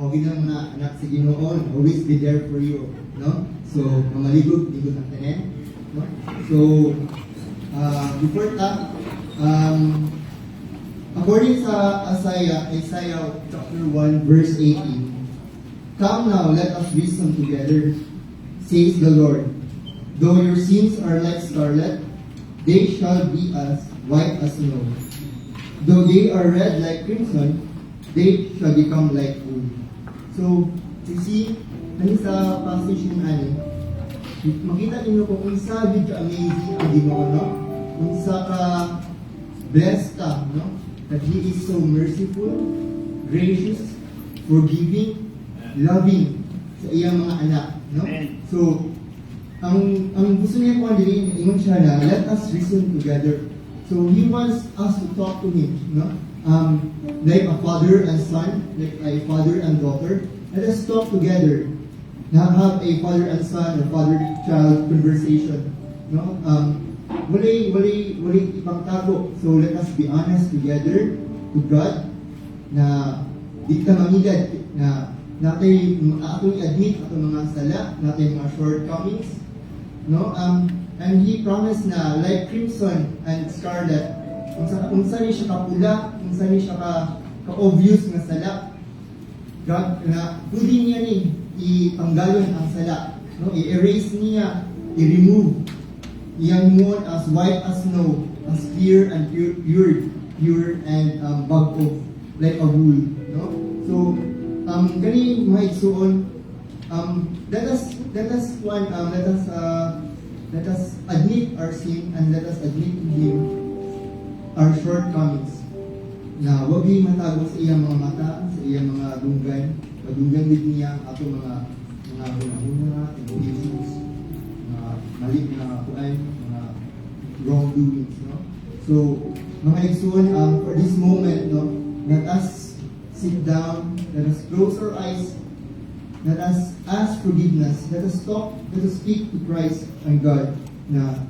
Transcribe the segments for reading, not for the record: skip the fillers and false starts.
okay na mga anak sa Ginoo, always be there for you, no? So, mamaligod, ligod ang tanan, no? So, before that, according sa Isaiah chapter 1, verse 18, "Come now, let us reason together, says the Lord. Though your sins are like scarlet, they shall be as white as snow. Though they are red like crimson, they shall become like wool." So, you see, sa passage ng makita ninyo kung unsa gid ka amazing ang Ginoo, no? Unsa ka blessed ka, no? That He is so merciful, gracious, forgiving, loving sa iyang mga anak, no? So, ang gusto niya ko diri ingon siya na let us reason together. So He wants us to talk to Him, no? Like a father and son, like a father and daughter. Let us talk together. Have a father and son or father-child conversation, no? Walay ibang tago. So let us be honest together to God na di ka mamigad na atong i-admit atong mga sala, natin mga shortcomings, no? And He promised na like crimson and scarlet, kung saan siya kapula, kung saan siya ka-obvious nga sala, God na pwede niya ni itanggalon ang sala, no? I-erase niya, i-remove iyang moon as white as snow, as clear and pure and bag of like a wool, no? So kani mga igsuon, let us admit our sin and let us admit to Him our shortcomings, na wag ni matago sa iyang mga mata, sa iyang mga dunggan, madunggan din niya ang ato mga hunahuna, issues, mga mali na kuan, mga wrongdoings, no? So mga igsuon, for this moment, no, let us sit down, let us close our eyes, let us ask forgiveness, let us talk, let us speak to Christ and God na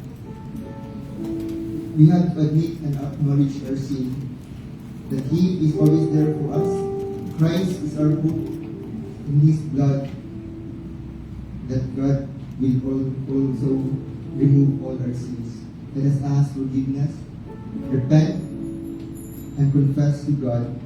we have to admit and acknowledge our sin, that He is always there for us. Christ is our hope in His blood, that God will also remove all our sins. Let us ask forgiveness, repent, and confess to God.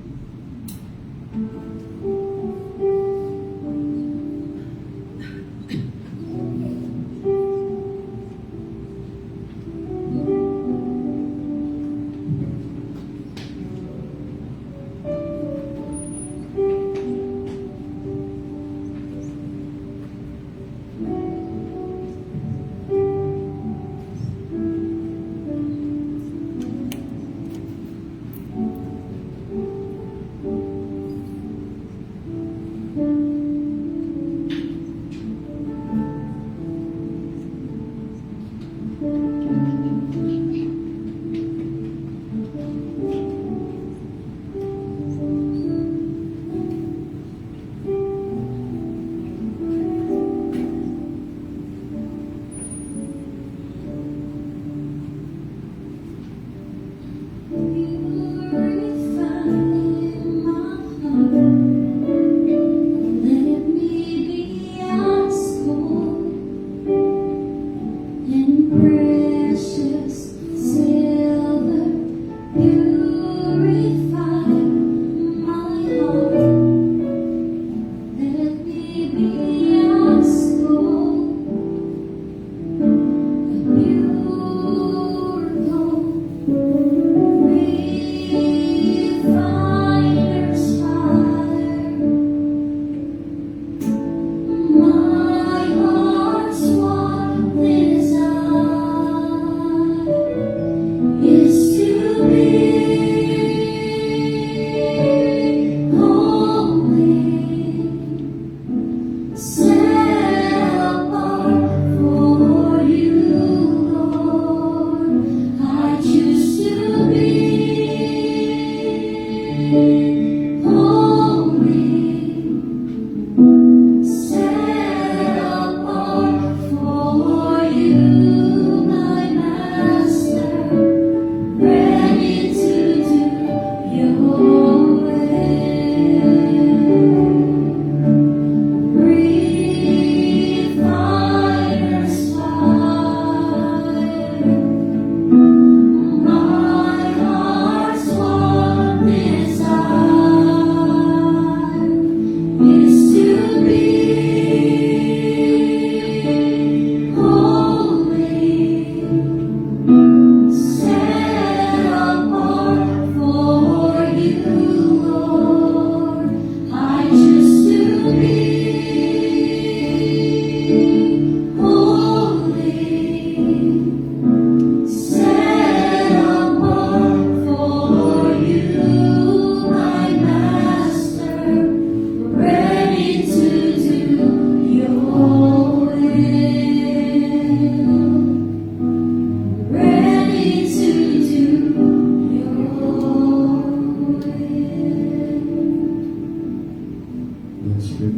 Let's pray.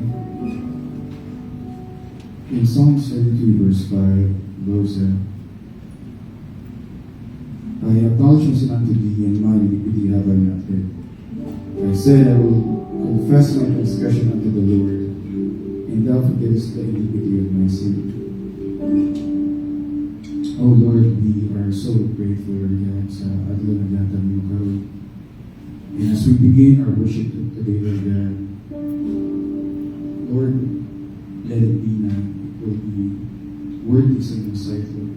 In Psalm 32 verse 5, Lord said, I acknowledge my sin unto thee, and my iniquity have I not hid. I said, I will confess my transgression unto the Lord, and thou forgettest the iniquity of my sin. Oh Lord, we are so grateful, Lord God, sa adlaw na gatag mo karon. And as we begin our worship today, Lord God, Lord, let it be na it will be worthy sa iyong sight, Lord.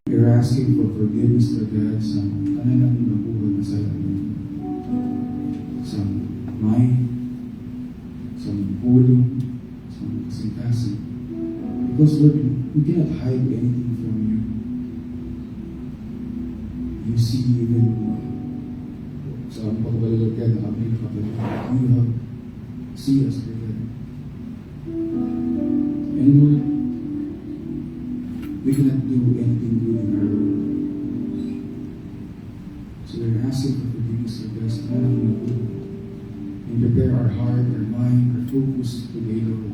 We are asking for forgiveness, Lord God, sa kananang nabuhay na sa Lord. Sa mind, sa ulo, sa kasing-kasing. Because, Lord, we cannot hide anything from you. You see even sa pagbalik, Lord God, na kami kapatid. You have see us, Lord God. And Lord, we cannot do anything good in our own. So we're asking for forgiveness, Lord God, sa kanang nabuhay. And prepare our heart, our mind, our focus today, Lord.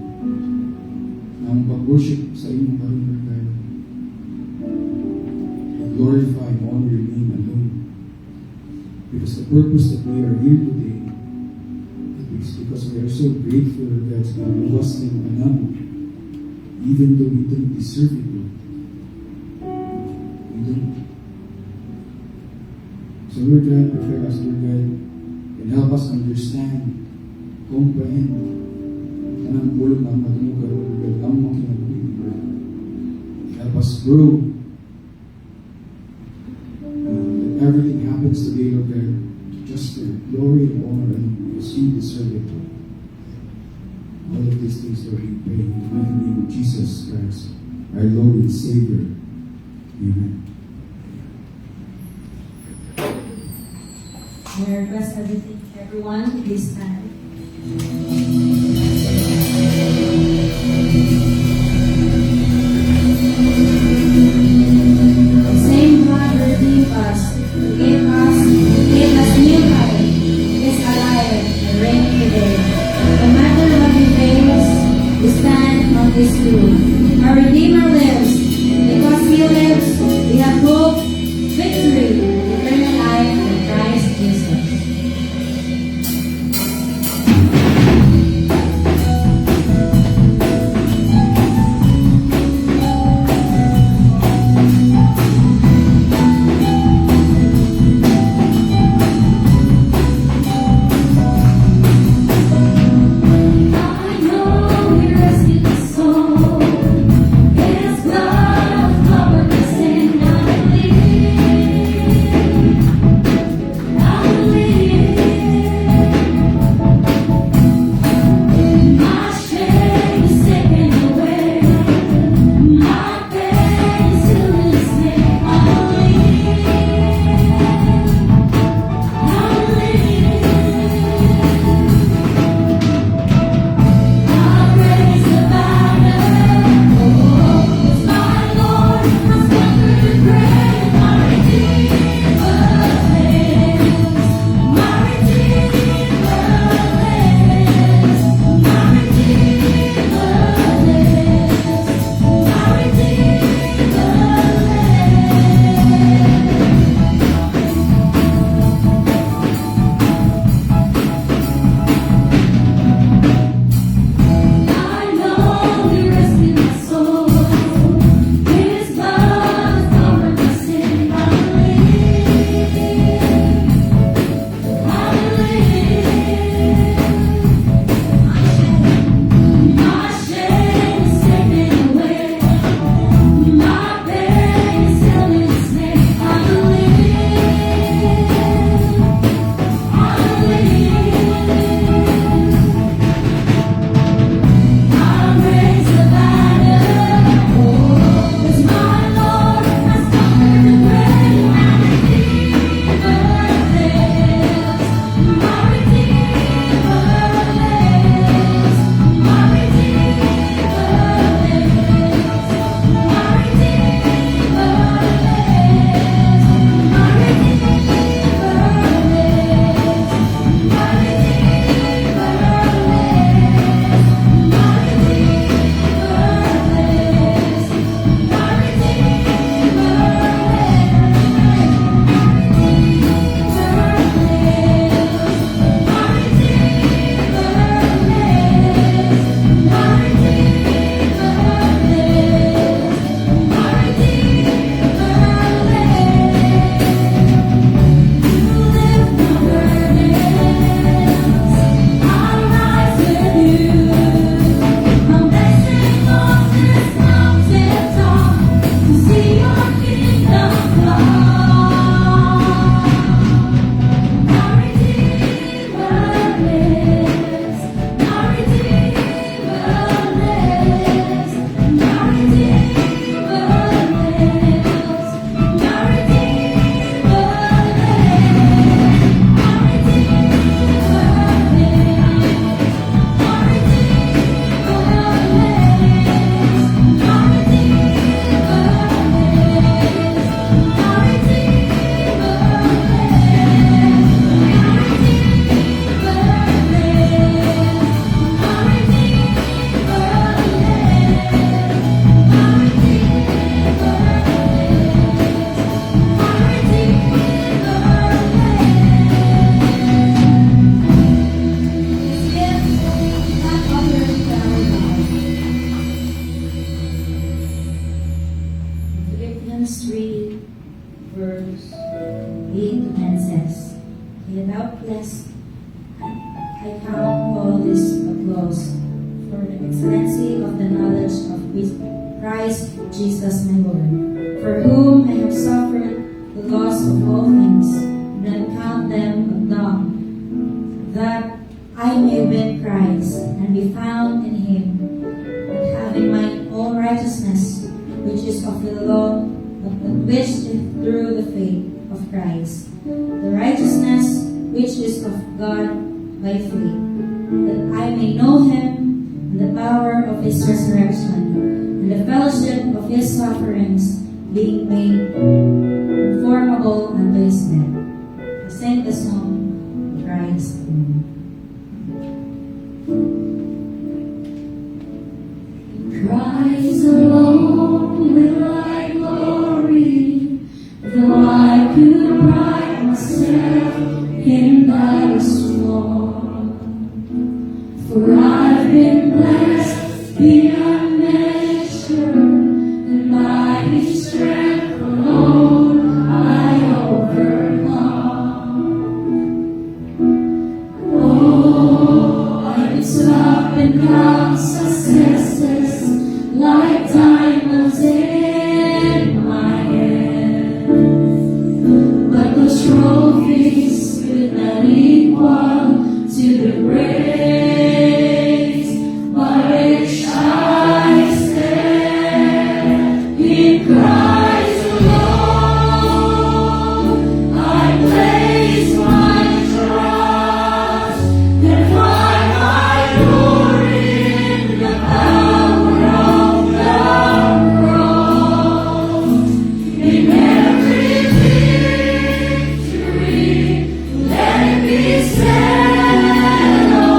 Ang pag-worship sa iyong karon, Lord God. Glorify and honor your name alone. Because the purpose that we are here today is because we are so grateful, Lord God, sa luwas na yung anak, even though we don't deserve it, Lord. We don't. So, Lord God, prepare us, Lord God, and help us understand, comprehend, kanang pulong ng matulog karon, Lord God, ang mga kinabuhi, Lord. Help us grow. Everything happens today, Lord God, just for glory and honor, and because you deserve it, Lord. All of these things, Lord, we pray in the mighty name of Jesus Christ, our Lord and Savior. Amen. I request everyone to please stand. The same God redeemed us, gave us new life, is alive and reigning today. No matter what we face, we stand on this truth. Our Redeemer lives. Because He lives, we have hope, victory, eternal life in Christ Jesus. I count all this but loss for the excellency of the knowledge of Christ Jesus my Lord, for whom I have suffered the loss of all things, and then count them dung, that I may win Christ and be found in him, not having my own righteousness, which is of the law, but which is through the faith of Christ, the righteousness which is of God by faith, that I may know him and the power of his resurrection, and the fellowship of his sufferings, being made conformable unto his death. I sing the song, Christ. Christ alone will I glory, though I could pride myself in thy small. For I've been blessed beyond measure, and by his strength alone I overcome. Oh, I could stop and count successes like diamonds in my hand, but those trophies could not equal to the grace by which I stand in Christ alone. I place my trust and find my glory in the power of the cross. In every victory, let it be said, oh,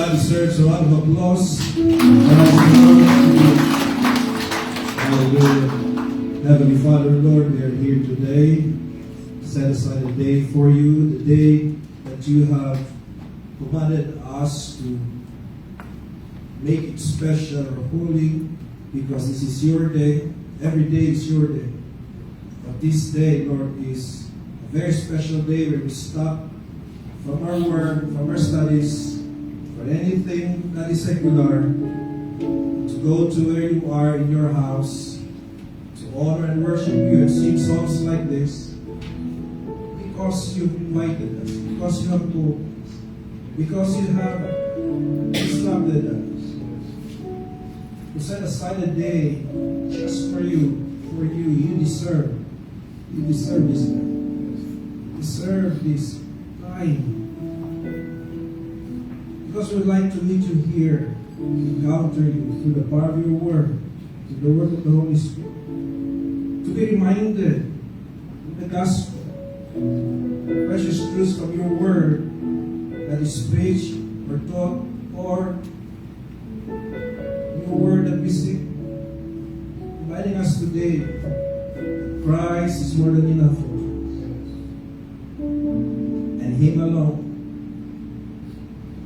God deserves a round of applause. Hallelujah. Heavenly Father, Lord, we are here today. Set aside a day for you, the day that you have commanded us to make it special or holy, because this is your day. Every day is your day. But this day, Lord, is a very special day where we stop from our work, from our studies, for anything that is secular, to go to where you are in your house, to honor and worship you and sing songs like this, because you've invited us, because you have told us, because you have instructed us to set aside a day just for you. You deserve this day. Deserve this time. Because we'd like to meet you here, encounter you through the power of your word, through the work of the Holy Spirit, to be reminded of the gospel, the precious truths from your word that is preached or taught, or your word that we sing, inviting us today. Christ is more than enough for us, and Him alone.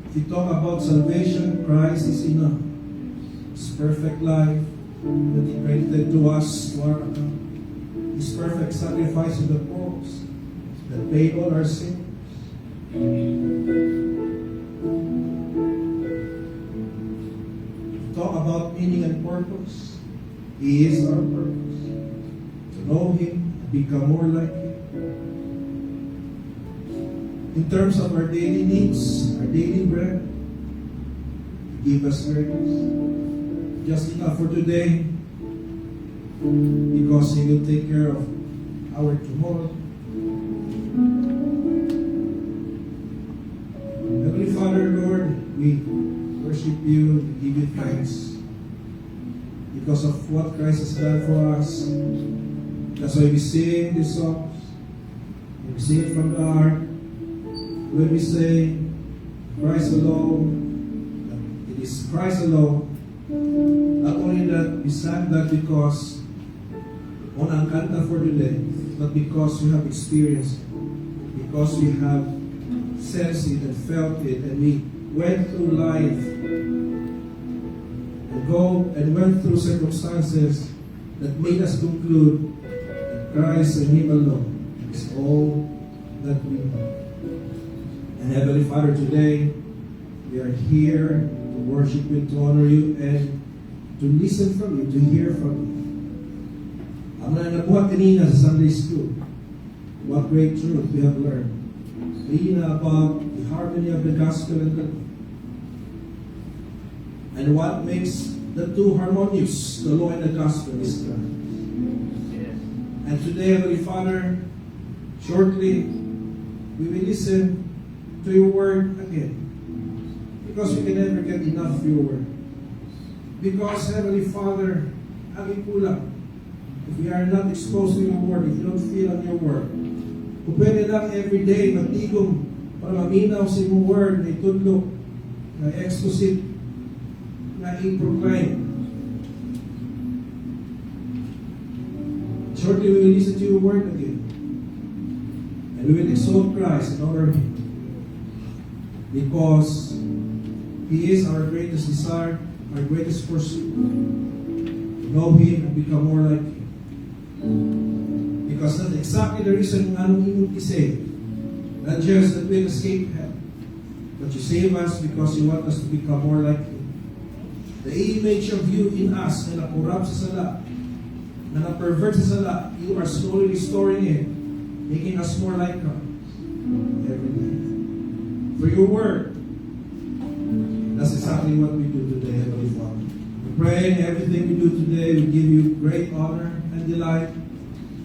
If you talk about salvation, Christ is enough. His perfect life that He granted to us, to our account. His perfect sacrifice on the cross that paid all our sins. Talk about meaning and purpose. He is our purpose. To know Him, become more like Him. In terms of our daily needs, our daily bread, give us grace. Just enough for today, because He will take care of our tomorrow. Heavenly Father, Lord, we worship you, we give you thanks because of what Christ has done for us. That's why we sing these songs. We sing it from the heart. When we say Christ alone, it is Christ alone. Not only that, we sang that because on ang kanta for today, but because we have experienced it, because we have sensed it and felt it, and we went through life and went through circumstances that made us conclude that Christ and Him alone is all that we know. And Heavenly Father, today we are here to worship you, to honor you, and to listen from you, to hear from you. Ang nabuhat kanina sa Sunday School, what great truth we have learned. Kanina about the harmony of the gospel and the law. And what makes the two harmonious, the law and the gospel, is Christ. And today, Heavenly Father, shortly, we will listen to your word again. Because we can never get enough of your word. Because, Heavenly Father, aming kulang. If we are not exposed to your word, if you don't feel on your word, kung pwede lang every day magtigom para maminaw sa iyong word na itudlok, na exposit, na i-proclaim. Shortly, we will listen to your word again. And we will exalt Christ and honor Him. Because He is our greatest desire, our greatest pursuit. To know Him and become more like Him. Because that's exactly the reason nga nung you save. Not just that we'll escape hell, but you save us because you want us to become more like you. The image of you in us na na-corrupt sa sala, na na-pervert sa sala, you are slowly restoring it, making us more like Christ every day. For your word, that's exactly what we do today, Heavenly Father. We pray everything we do today, we give you great honor and delight.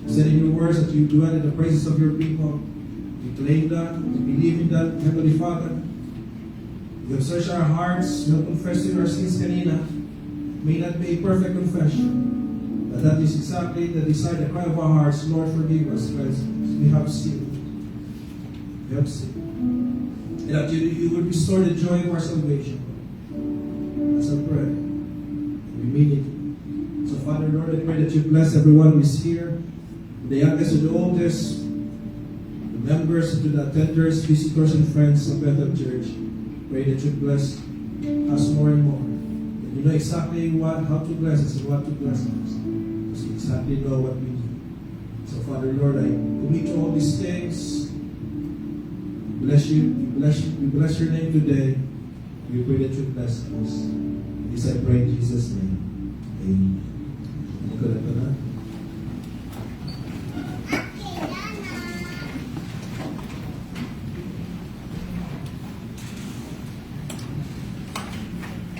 Said in your words that you dwell in the praises of your people. We claim that, we believe in that, Heavenly Father. You have searched our hearts, you have confessed our sins kanina. May not be a perfect confession, but that is exactly the desire, the cry of our hearts. Lord, forgive us, cleanse us. We have sinned. We have sinned. and that you would restore the joy of our salvation. That's our prayer. We mean it. So, Father, Lord, I pray that you bless everyone who is here, the youngest to the oldest, the members to the attenders, visitors, and friends of Bethel Church. Pray that you bless us more and more. That you know exactly how to bless us and what to bless us. Because you exactly know what we need. So, Father, Lord, I commit all these things. Bless you. We bless your name today. We pray that you bless us. This I pray in Jesus' name. Amen. Ito na.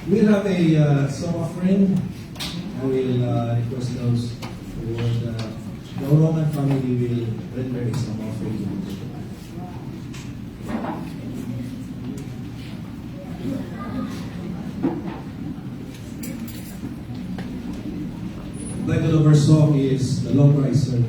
We'll have a song offering. I will request those who want the Roman family will render a song offering to the Lord. The title of our song is The Longer I Serve.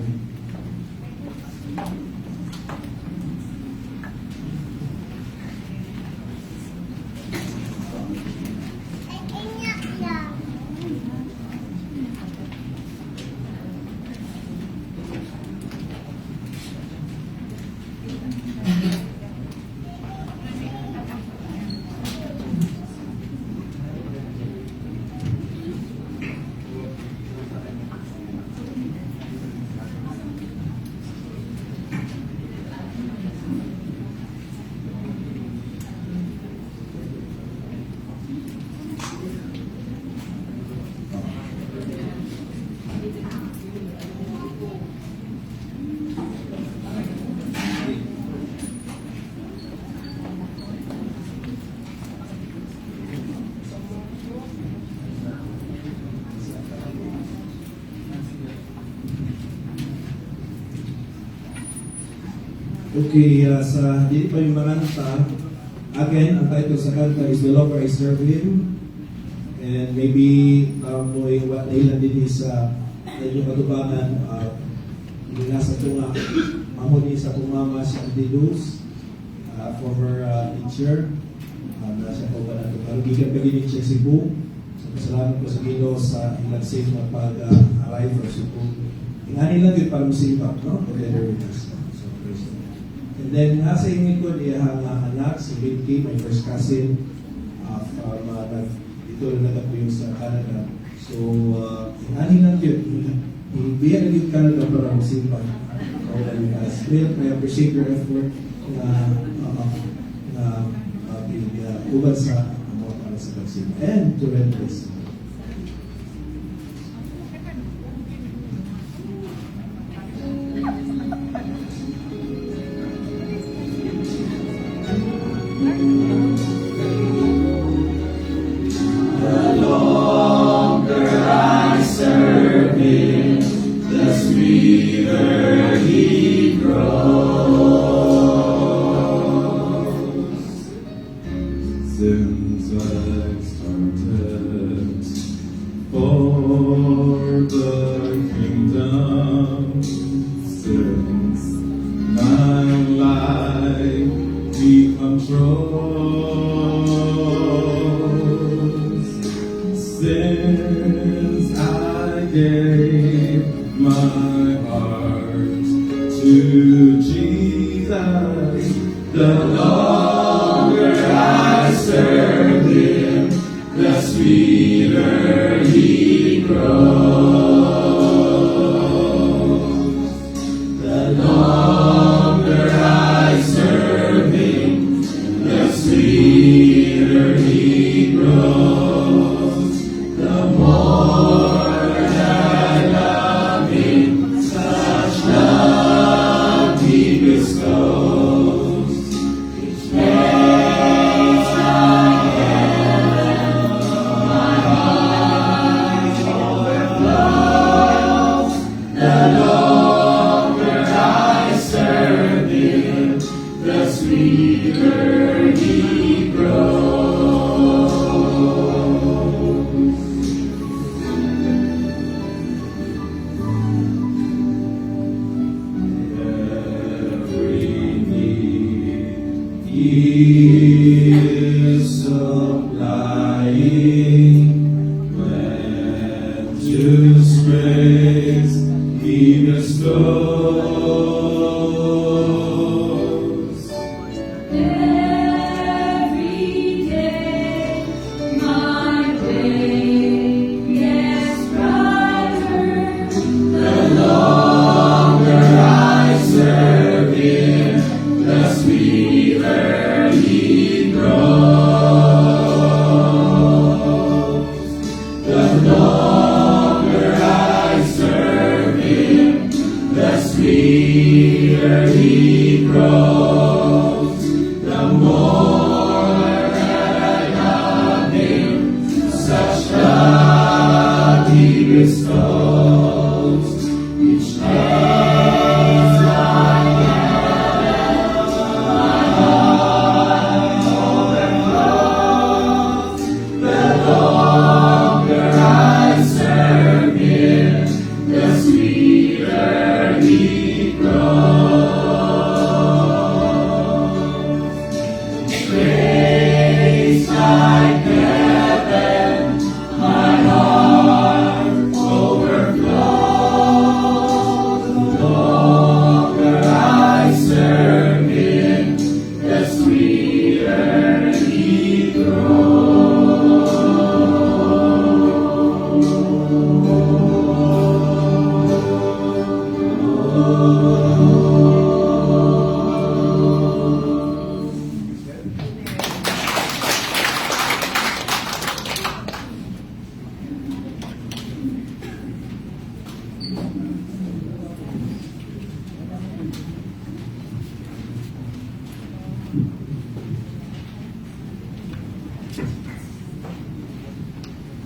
Okay, sa dito pa yung maranta, again, ang title sa kanta is The Longer I Serve Him. And maybe mo yung what nailan din sa inyong katubangan, yung nasa tunga, mamo din sa pumama si Auntie Luz, former teacher, na siya po ba na ito. Marugigan pa din siya Cebu. So, pasalamat ko sa Ginoo sa ilang safe na pag-arrive from Cebu. Ingani lang yun para musipak, no? Together with us. So, praise the Lord. And then, nasa ingin ko, iyahang anak, si Binky, my first cousin, dito na po yung sa Canada. So, ingani lang yun. Ibiyan na yung Canada para musipak. As well, I appreciate your effort na ubad sa mga para sa vaccine and to rent this. Since I started for the kingdom, since my life he controls, since I gave my heart to Jesus, the longer I serve him, the sweeter he grows. The longer I serve him, the sweeter he grows. The more I love him, such love he bestows. Each day my eyes overflow.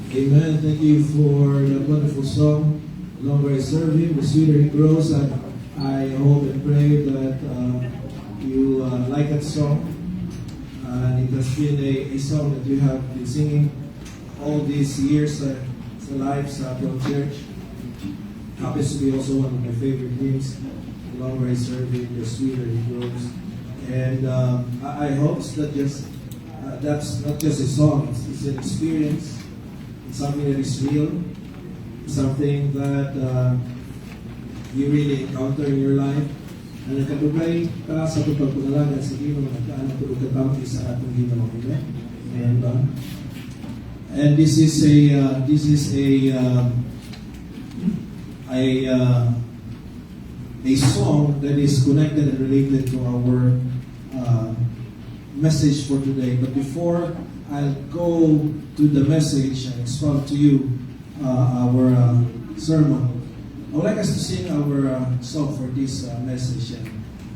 Amen. Thank you for that wonderful song. The longer I serve Him, the sweeter He grows. And I hope and pray that you like that song. And it has been a song that you have been singing all these years sa life sa Apple Church. Happens to be also one of my favorite hymns. The longer I serve Him, the sweeter He grows. And I hope that's not just a song. It's an experience. It's something that is real. It's something that you really encounter in your life. And nagkatugay ka sa pagpagpunalagan sa Ginoo na nagkaan at ugatampi sa atong Ginoo. Amen. And this is a song that is connected and related to our message for today. But before I'll go to the message and expound to you our sermon, I would like us to sing our song for this message, and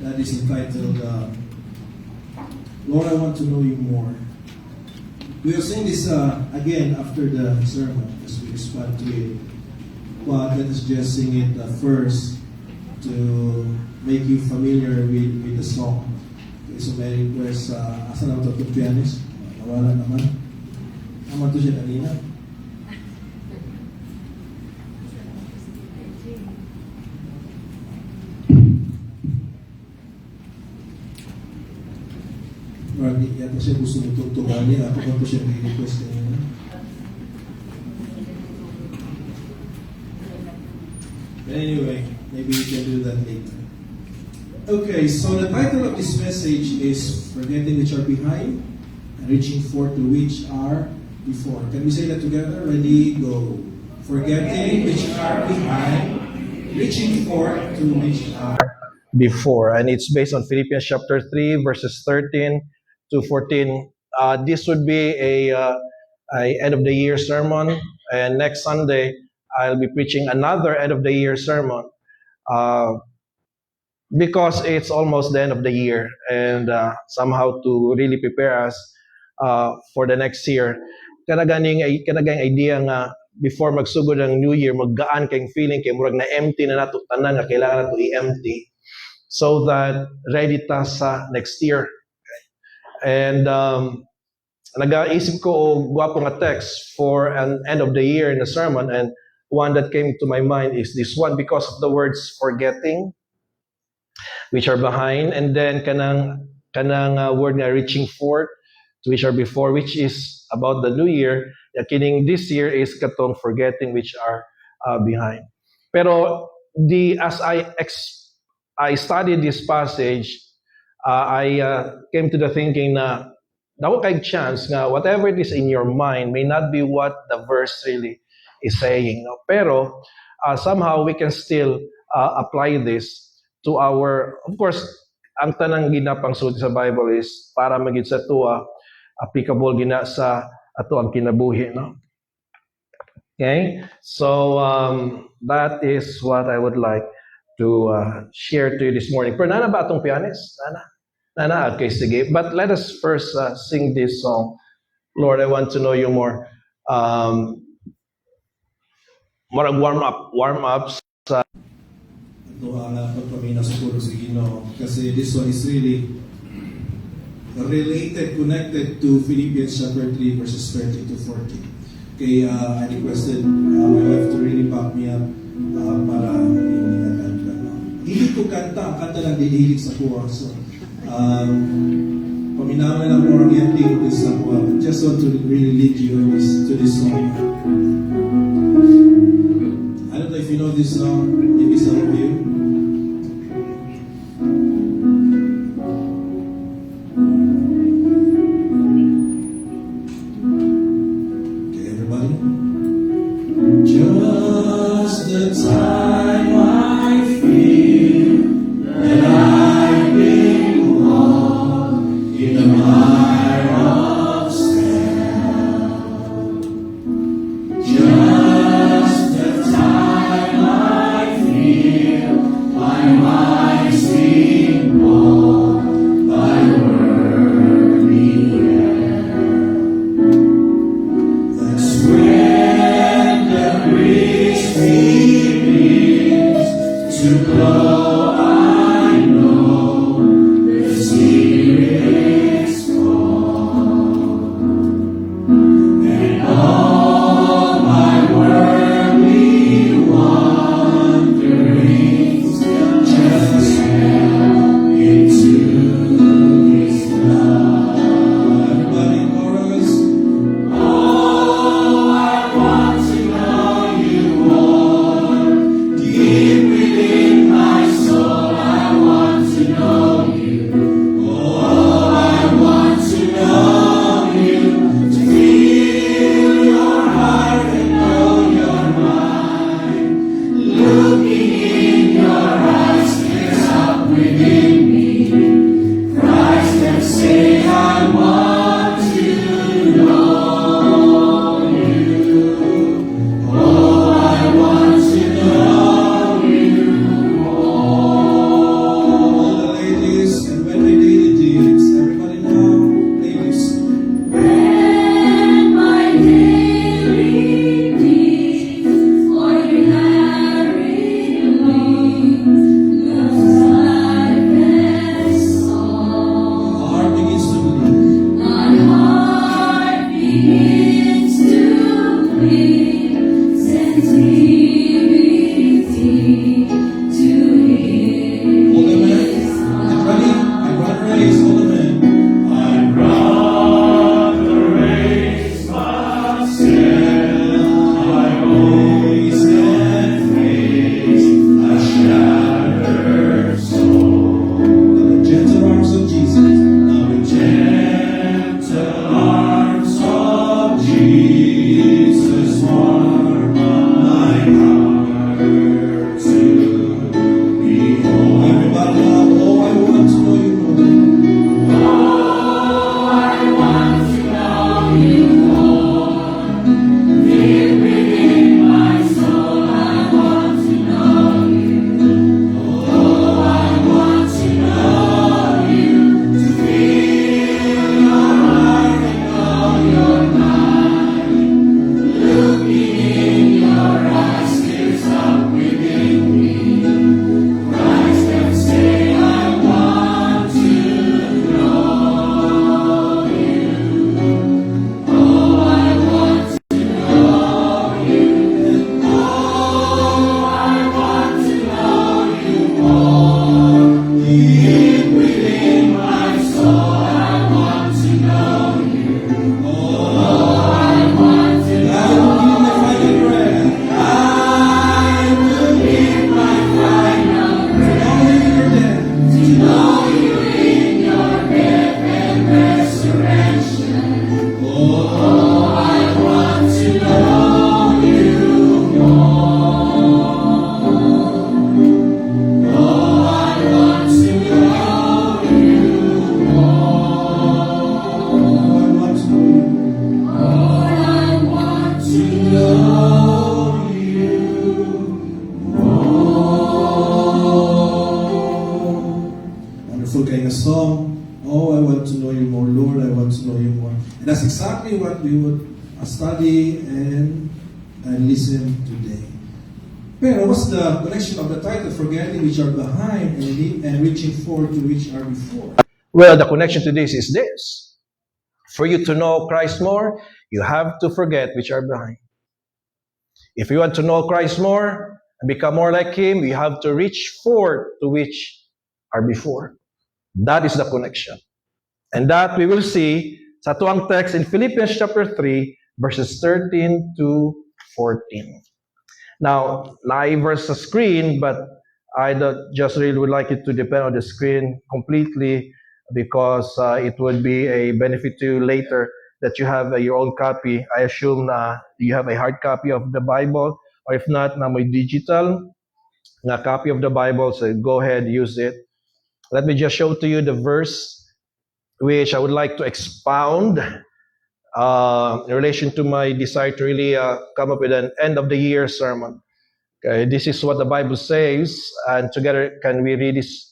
that is entitled, Lord, I Want to Know You More. We will sing this again after the sermon as we respond to it. But let us just sing it first to make you familiar with the song. Okay, so may request, asa na ito itong pianist? Nawala naman. Naman ito siya kanina. Marami yata siya gusto nyo tugtugani. Ako ba ito siya may request kanina? But anyway, maybe we can do that later. Okay, so the title of this message is Forgetting Which Are Behind and Reaching Forth to Which Are Before. Can we say that together? Ready, go. Forgetting which are behind, reaching forth to which are before. And it's based on Philippians chapter 3, verses 13 to 14. This would be a end of the year sermon. And next Sunday, I'll be preaching another end of the year sermon. Because it's almost the end of the year, and somehow to really prepare us for the next year. Kanaganing idea nga before magsugod ang New Year, maggaan kayong feeling kay murag na empty na nato tanan nga kailangan nato i-empty so that ready ta sa next year. And nag-aisip ko og gwapo nga text for an end of the year in the sermon, and one that came to my mind is this one because of the words forgetting, which are behind, and then kanang word nga reaching forth, which are before, which is about the new year. Kining this year is katong forgetting which are behind. Pero as I studied this passage, I came to the thinking na dako kay chance nga whatever it is in your mind may not be what the verse really is saying. No? Pero somehow we can still apply this to our, of course, ang tanang ginapangsud sa Bible is para maging sa tuwa, applicable gina sa ato ang kinabuhi, no? Okay? So, that is what I would like to share to you this morning. Pero nana ba atong pianist? Nana? Okay, sige. But let us first sing this song, Lord, I Want to Know You More. Marag warm-up sa ito ang pagpamina sa puro sa Ginoo. Kasi this one is really related, connected to Philippians chapter 3, verses 30 to 40. Okay, I requested my wife to really back me up para hindi kanta. Hilig ko kanta lang dinihilig sa kuha. So, paminaman lang more orienting this sa kuha. But just want to really lead you to this song. I don't know if you know this song, maybe some of you. Just the time I feel that I've been caught in the mire of self. Just the time I feel Everybody in chorus. All the ladies and when my daily deeds. Everybody now, ladies. When my daily needs ordinarily looks like this song, Heart begins to bleed. my heart begins to bleed, sensitivity to All the men. His And ready? I run race. All the men. Face and face a shattered soul. Now the gentle arms of Jesus. Now the gentle arms of Jesus warm my heart to behold. Everybody now, oh, I want to know you more. Wonderful kind of song. Oh, I want to know you more, Lord. I want to know you more. And that's exactly what we would study and listen today. Pero what's the connection of the title, Forgetting which are behind and reaching forward to which are before? Well, the connection to this is this. For you to know Christ more, you have to forget which are behind. If you want to know Christ more and become more like Him, you have to reach forward to which are before. That is the connection. And that we will see sa tuwang text in Philippians chapter 3, verses 13 to 14. Now, na-verse sa screen, but I just really would like it to depend on the screen completely because it would be a benefit to you later that you have your own copy. I assume na you have a hard copy of the Bible, or if not, na may digital na copy of the Bible, so go ahead, use it. Let me just show to you the verse which I would like to expound in relation to my desire to really come up with an end of the year sermon. Okay, this is what the Bible says, and together can we read this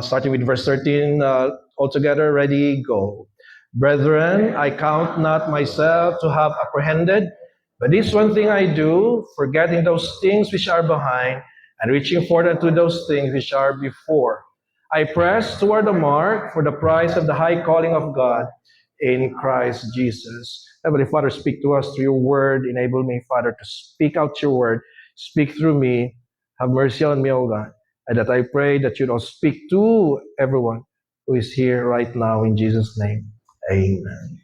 starting with verse 13 altogether? Ready, go. Brethren, I count not myself to have apprehended, but this one thing I do, forgetting those things which are behind, and reaching forward unto those things which are before. I press toward the mark for the prize of the high calling of God in Christ Jesus. Heavenly Father, speak to us through your word. Enable me, Father, to speak out your word. Speak through me. Have mercy on me, O God. And that I pray that you will speak to everyone who is here right now in Jesus' name. Amen.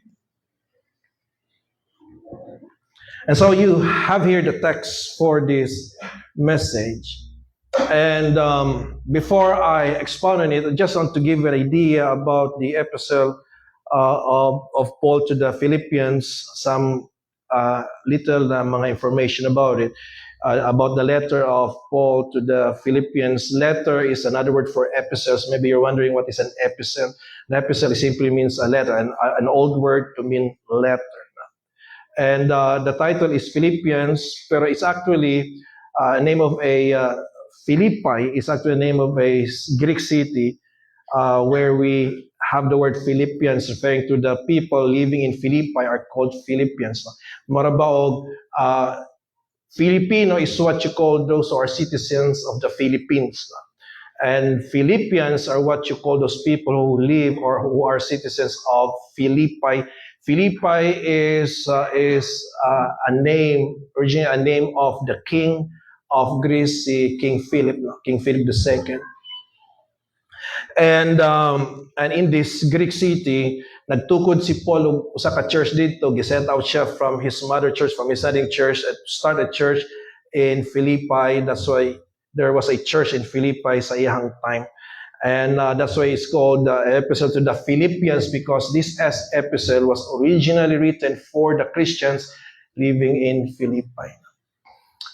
And so you have here the text for this message. And before I expound on it, I just want to give an idea about the epistle of Paul to the Philippians, some little mga information about it, about the letter of Paul to the Philippians. Letter is another word for epistles. Maybe you're wondering what is an epistle. An epistle simply means a letter, an old word to mean letter. And the title is Philippians, pero it's actually a name of a Philippi is actually the name of a Greek city where we have the word Philippians, referring to the people living in Philippi are called Philippians. Marabaog, Filipino is what you call those who are citizens of the Philippines. And Philippians are what you call those people who live or who are citizens of Philippi. Philippi is a name, originally a name of the king of Greece, si King Philip II. And in this Greek city, nagtukod si Paul usa ka church dito, gisent out siya from his mother church, from his studying church, and started a church in Philippi. That's why there was a church in Philippi sa iyang time. And that's why it's called the epistle to the Philippians, because this epistle was originally written for the Christians living in Philippi.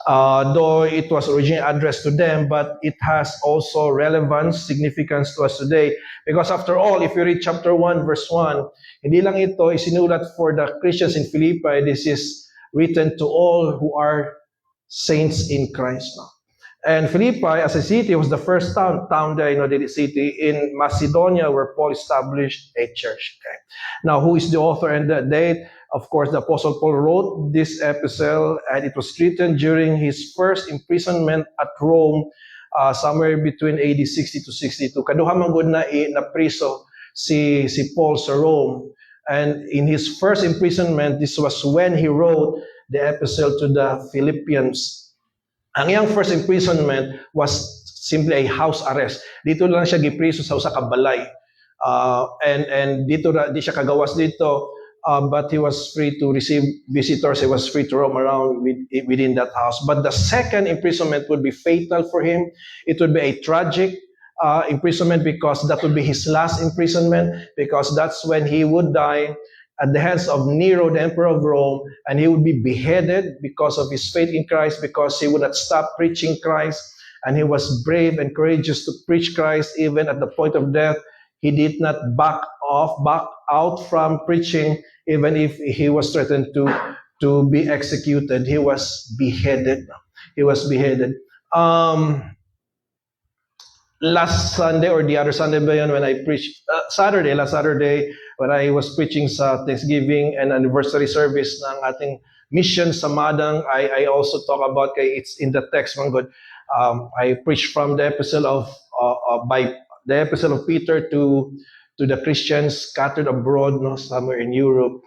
Though it was originally addressed to them, but it has also relevance, significance to us today. Because after all, if you read chapter 1, verse 1, hindi lang ito isinulat for the Christians in Philippi, this is written to all who are saints in Christ. And Philippi, as a city, was the first town there, the city in Macedonia where Paul established a church. Okay. Now, who is the author and the date? Of course, the Apostle Paul wrote this epistle, and it was written during his first imprisonment at Rome, somewhere between AD 60 to 62. Kaduha man gud na priso si Paul sa Rome. And in his first imprisonment, this was when he wrote the epistle to the Philippians. Ang iyang first imprisonment was simply a house arrest. Dito lang siya gipriso sa usa ka balay. And dito di siya kagawas dito. But he was free to receive visitors. He was free to roam around within that house. But the second imprisonment would be fatal for him. It would be a tragic imprisonment, because that would be his last imprisonment, because that's when he would die at the hands of Nero, the emperor of Rome, and he would be beheaded because of his faith in Christ, because he would not stop preaching Christ, and he was brave and courageous to preach Christ even at the point of death. He did not back out from preaching, even if he was threatened to be executed. He was beheaded. Last Sunday or the other Sunday ba yun, when I preached, last Saturday, when I was preaching sa Thanksgiving and anniversary service ng ating mission sa Madang, I also talk about, it's in the text, man God. I preached from the epistle of Peter to the Christians scattered abroad, somewhere in Europe.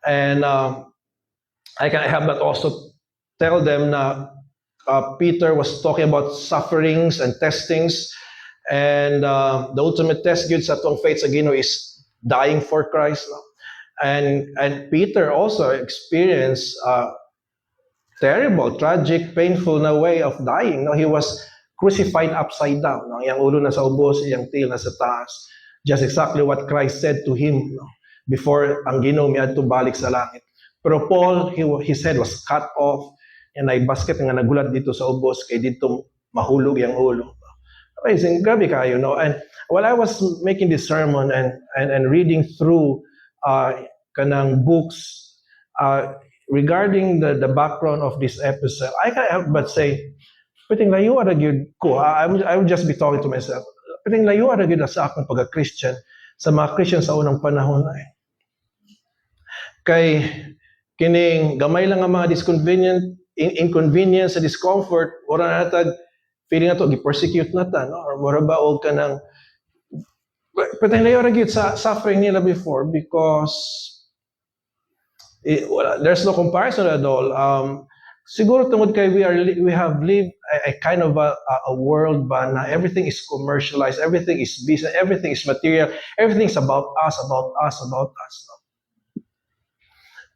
And I can have that also tell them na Peter was talking about sufferings and testings, and the ultimate test good sa atong faith sa Ginoo is dying for Christ. And Peter also experienced terrible, tragic, painful na way of dying. He was crucified upside down. Iyang ulo na sa ubos, iyang tiil na sa taas. Just exactly what Christ said to him before ang Ginoo miadto balik sa langit. Pero Paul, his head was cut off, and ay basket nga nagulat dito sa ubos, kay dito mahulog iyang ulo. Amazing, grabe kayo, And while I was making this sermon and reading through kanang books regarding the background of this episode, I can't help but say, piting layo ara gyud ko. I would just be talking to myself. Piting layo ara gyud sa akong pagka-Christian, sa mga Christian sa unang panahon ay. Kay kining gamay lang ang mga inconvenience sa discomfort, ora natag feeling na to, gi-persecute na ta, no? Or mura ba og ka ng, patay layo ra gyud sa suffering nila before because there's no comparison at all. Siguro tungod kay we have lived a kind of a world ba na everything is commercialized, everything is business, everything is material, everything is about us. No?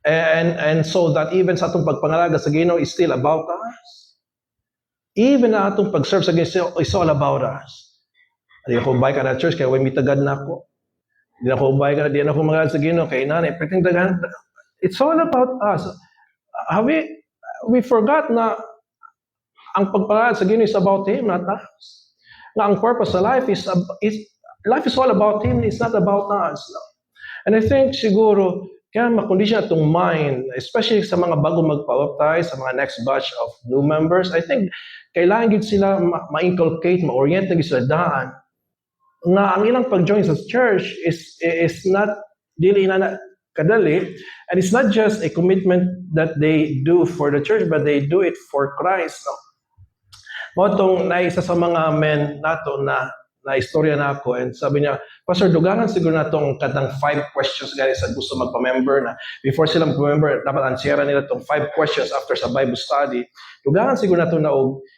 And so that even sa atong pagpangalaga sa Ginoo is still about us. Even na atong pag-serve sa Ginoo is all about us. Di ako ubay ka na church kaya way mitagad na ako. Di ako ubay ka na, di na ako mangalad sa Ginoo kay nanay. It's all about us. We forgot na ang pagpalad sa Ginoo is about Him, not us. Na ang purpose sa life is all about Him, it's not about us. No? And I think siguro, kaya makondisyon itong mind, especially sa mga bago magpa-baptize, sa mga next batch of new members, I think kailangan gid sila ma-inculcate, ma-orient na gid sila daan na ang ilang pag-join sa church is not dili na kadali, and it's not just a commitment that they do for the church, but they do it for Christ. No? Motong na isa sa mga men nato na istorya na ako, and sabi niya, Pastor, dugangan siguro na itong katang 5 questions guys sa gusto magpa-member na before sila magpa-member, dapat answera nila itong 5 questions after sa Bible study. Dugangan siguro na ito na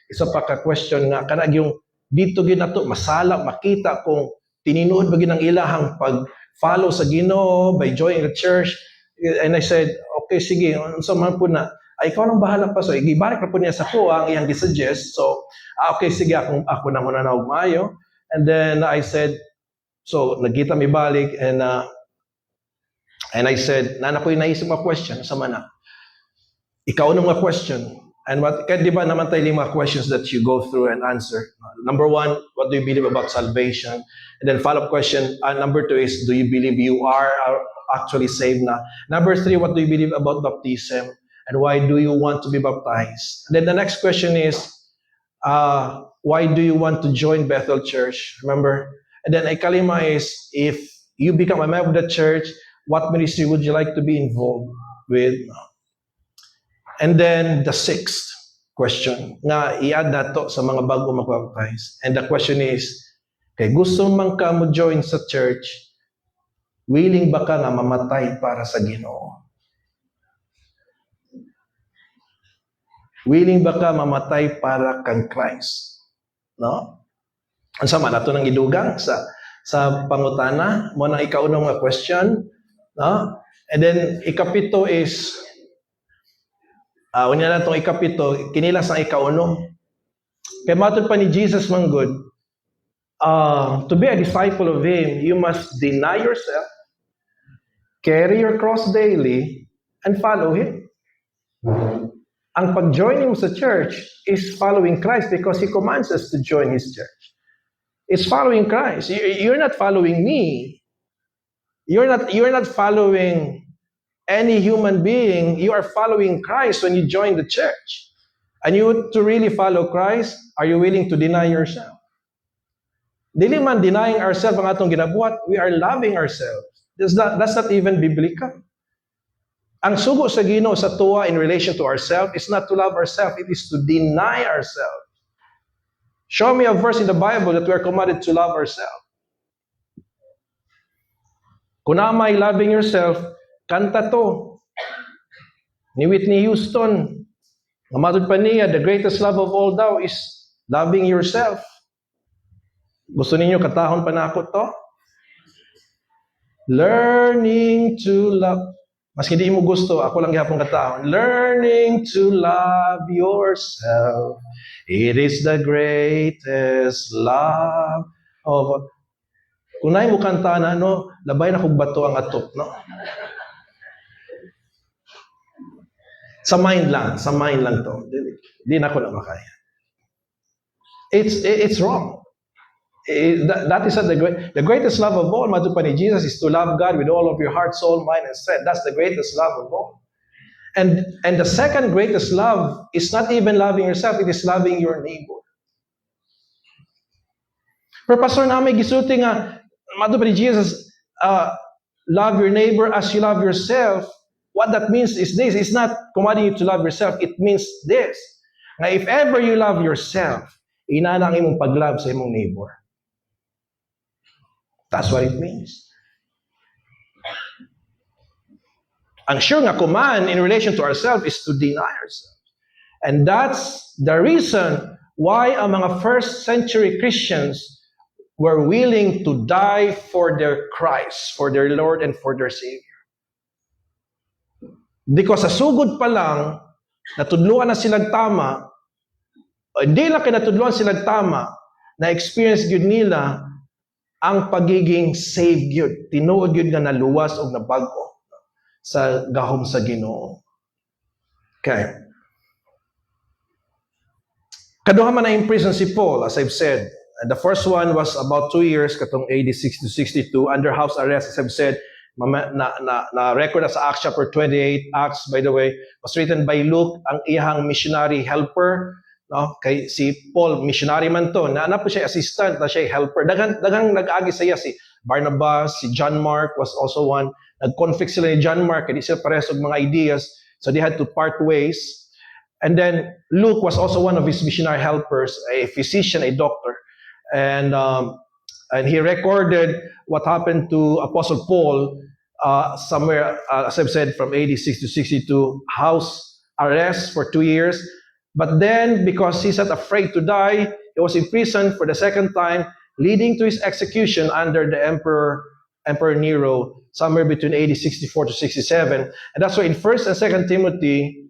isa pa ka-question nga, kanag yung dito gid na ito, masala, makita kung tininuod ba ginang ilahang pag-follow sa Ginoo by joining the church. And I said, okay, sige, so man po na, ay ikaw nang bahala pa. So, ibalik na po niya sa ko ang iyang gisuggest. So, okay, sige, ako na muna na maayo. And then I said, so, nagkita mi balik, and I said, nana ko yung naisip mga question, sama na. Ikaw nung mga question. And kaya di ba naman tayo mga questions that you go through and answer. Number 1, what do you believe about salvation? And then follow-up question, number 2 is, do you believe you are actually saved na? Number 3, what do you believe about baptism? And why do you want to be baptized? And then the next question is, why do you want to join Bethel Church? Remember? And then ikalima is, if you become a member of the church, what ministry would you like to be involved with? And then the 6th question, nga i-add na to sa mga bago mag-baptize. And the question is, kay gusto man ka mo join sa church, willing ba ka na mamatay para sa Ginoo? Willing ba ka mamatay para kang Christ? No? Ang sama na ito ng idugang sa pangutana. Mo na ikaunong nga question. No? And then, ikapito is, unya na itong ikapito, kinilas ang ikauno. Kaya matod pa ni Jesus manggod, to be a disciple of Him, you must deny yourself, carry your cross daily, and follow Him. Ang pag-join mo sa church is following Christ because He commands us to join His church. It's following Christ. You're not following me. You're not following any human being. You are following Christ when you join the church. And you to really follow Christ, are you willing to deny yourself? Dili man denying ourselves ang atong ginabuhat, we are loving ourselves. That's not even biblical. Ang sugo sa Ginoo sa tuwa in relation to ourselves is not to love ourselves, it is to deny ourselves. Show me a verse in the Bible that we are commanded to love ourselves. Kung amay loving yourself, kanta to. Ni Whitney Houston, namatod pa niya, the greatest love of all daw is loving yourself. Gusto ninyo katahon pa na ako to? Learning to love. Mas hindi mo gusto, ako lang gihapon katahon. Learning to love yourself. It is the greatest love of... Kung nahin mo kanta na, labay na kong bato ang atop, no? Sa mind lang to. Di na ko na makaya. It's wrong. That is the greatest love of all, matupa ni Jesus, is to love God with all of your heart, soul, mind, and strength. That's the greatest love of all. And the second greatest love is not even loving yourself, it is loving your neighbor. Pero pastor namin gisulti nga, matupa ni Jesus, love your neighbor as you love yourself. What that means is this. It's not commanding you to love yourself. It means this. Now, if ever you love yourself, Inana ang imong paglove sa imong neighbor. That's what it means. Ang sure nga command in relation to ourselves is to deny ourselves. And that's the reason why ang mga first century Christians were willing to die for their Christ, for their Lord and for their Savior. Because sa sugod pa lang, natudluan na silang tama, o hindi lang kinatudluan silang tama, na-experience yun nila ang pagiging saved yun. Tinuod yun nga naluwas o nabago sa gahom sa Ginoo. Okay. Kaduha man na-imprison si Paul, as I've said. The first one was about 2 years, katong AD 60 to 62, under house arrest, as I've said. Na-record sa Acts chapter 28. Acts, by the way, was written by Luke, ang iyang missionary helper. No? Kay si Paul, missionary man to. Na po siya assistant, na siya helper. Dagang nag-agi sa iya si Barnabas, si John Mark was also one. Nag-conflict sila ni John Mark, hindi sila pares og mga ideas. So they had to part ways. And then Luke was also one of his missionary helpers, a physician, a doctor. And he recorded what happened to Apostle Paul somewhere, as I've said, from AD 60 to 62, house arrest for 2 years. But then, because he's not afraid to die, he was imprisoned for the second time, leading to his execution under the Emperor Nero, somewhere between AD 64 to 67. And that's why in 1st and 2nd Timothy,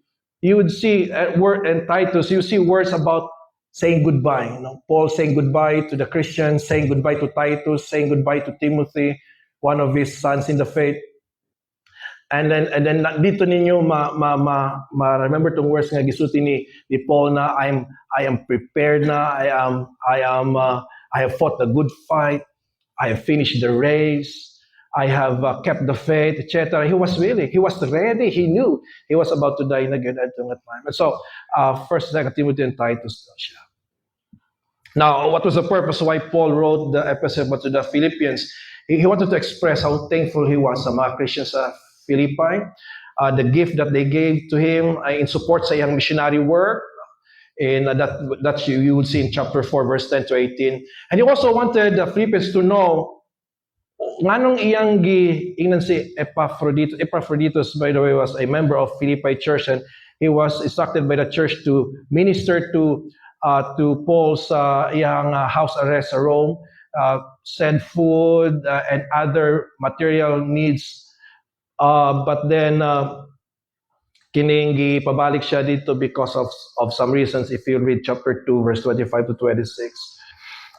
you would see and Titus, you see words about saying goodbye. You know, Paul saying goodbye to the Christians, saying goodbye to Titus, saying goodbye to Timothy, one of his sons in the faith. And then dito ninyo remember tong words nga gisulti ni Paul na I am prepared na, I have fought the good fight, I have finished the race, I have kept the faith, etc. He was ready, he knew he was about to die again at that time. And so 1st, 2nd Timothy and Titus siya. Now, what was the purpose why Paul wrote the epistle to the Philippians? He wanted to express how thankful he was sa mga Christians sa Philippi, the gift that they gave to him in support sa iyang missionary work, and that you would see in chapter 4, verse 10 to 18. And he also wanted the Philippians to know nganong iyang ingnan si Epaphroditus. Epaphroditus, by the way, was a member of Philippi church, and he was instructed by the church to minister to Paul's iyang house arrest sa Rome, send food and other material needs. But then kining gipabalik siya dito because of some reasons, if you read chapter 2, verse 25 to 26.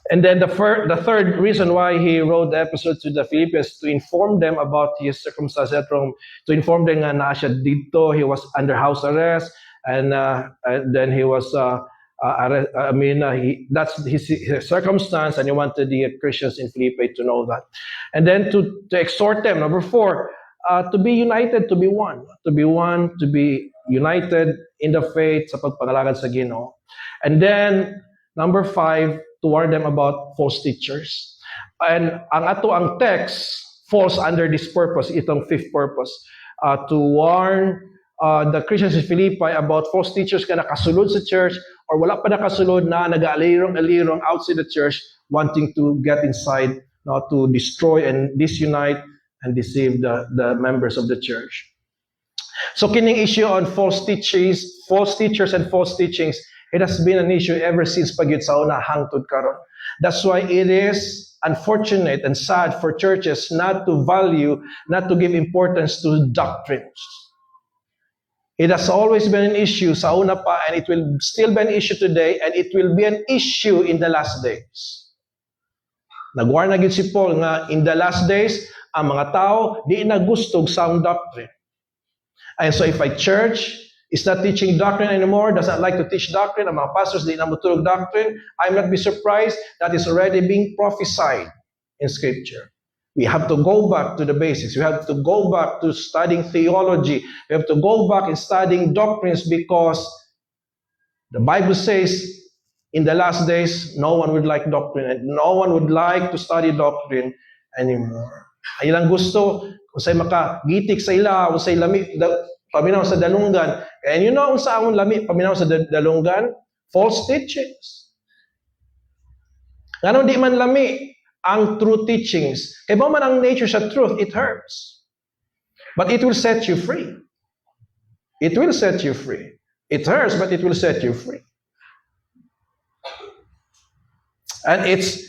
And then the third reason why he wrote the episode to the Philippians, to inform them about his circumstances at Rome, to inform them nga na siya dito, he was under house arrest, and then he was that's his circumstance, and he wanted the Christians in Philippi to know that. And then to exhort them, number 4, to be united, to be one, to be united in the faith sa pagpangalagad sa Ginoo. And then number 5, to warn them about false teachers. And ang text falls under this purpose, itong 5th purpose, to warn the Christians in Philippi about false teachers ka nakasulod sa church or wala pa nakasulod na nag-alirong-alirong outside the church, wanting to get inside, to destroy and disunite and deceive the members of the church. So kining issue on false teachers and false teachings, it has been an issue ever since pagyud sa una hangtod karon. That's why it is unfortunate and sad for churches not to give importance to doctrines. It has always been an issue sa una pa, and it will still be an issue today, and it will be an issue in the last days. Nagwarn na gid si Paul nga in the last days, ang mga tao di na gustog sound doctrine. And so if a church is not teaching doctrine anymore, does not like to teach doctrine, ang mga pastors di na mutulog doctrine, I'm not be surprised that is already being prophesied in Scripture. We have to go back to the basics. We have to go back to studying theology. We have to go back and studying doctrines, because the Bible says in the last days, no one would like doctrine, and no one would like to study doctrine anymore. Ay ilang gusto, kung sa'y makagitik sa ila, kung sa'y lami, paminaw sa dalunggan. And you know kung saan lami, paminaw sa dalunggan? False teachings. Ngano di man lami ang true teachings. Kaya ba man ang nature sa truth, it hurts. But it will set you free. It will set you free. It hurts, but it will set you free. And it's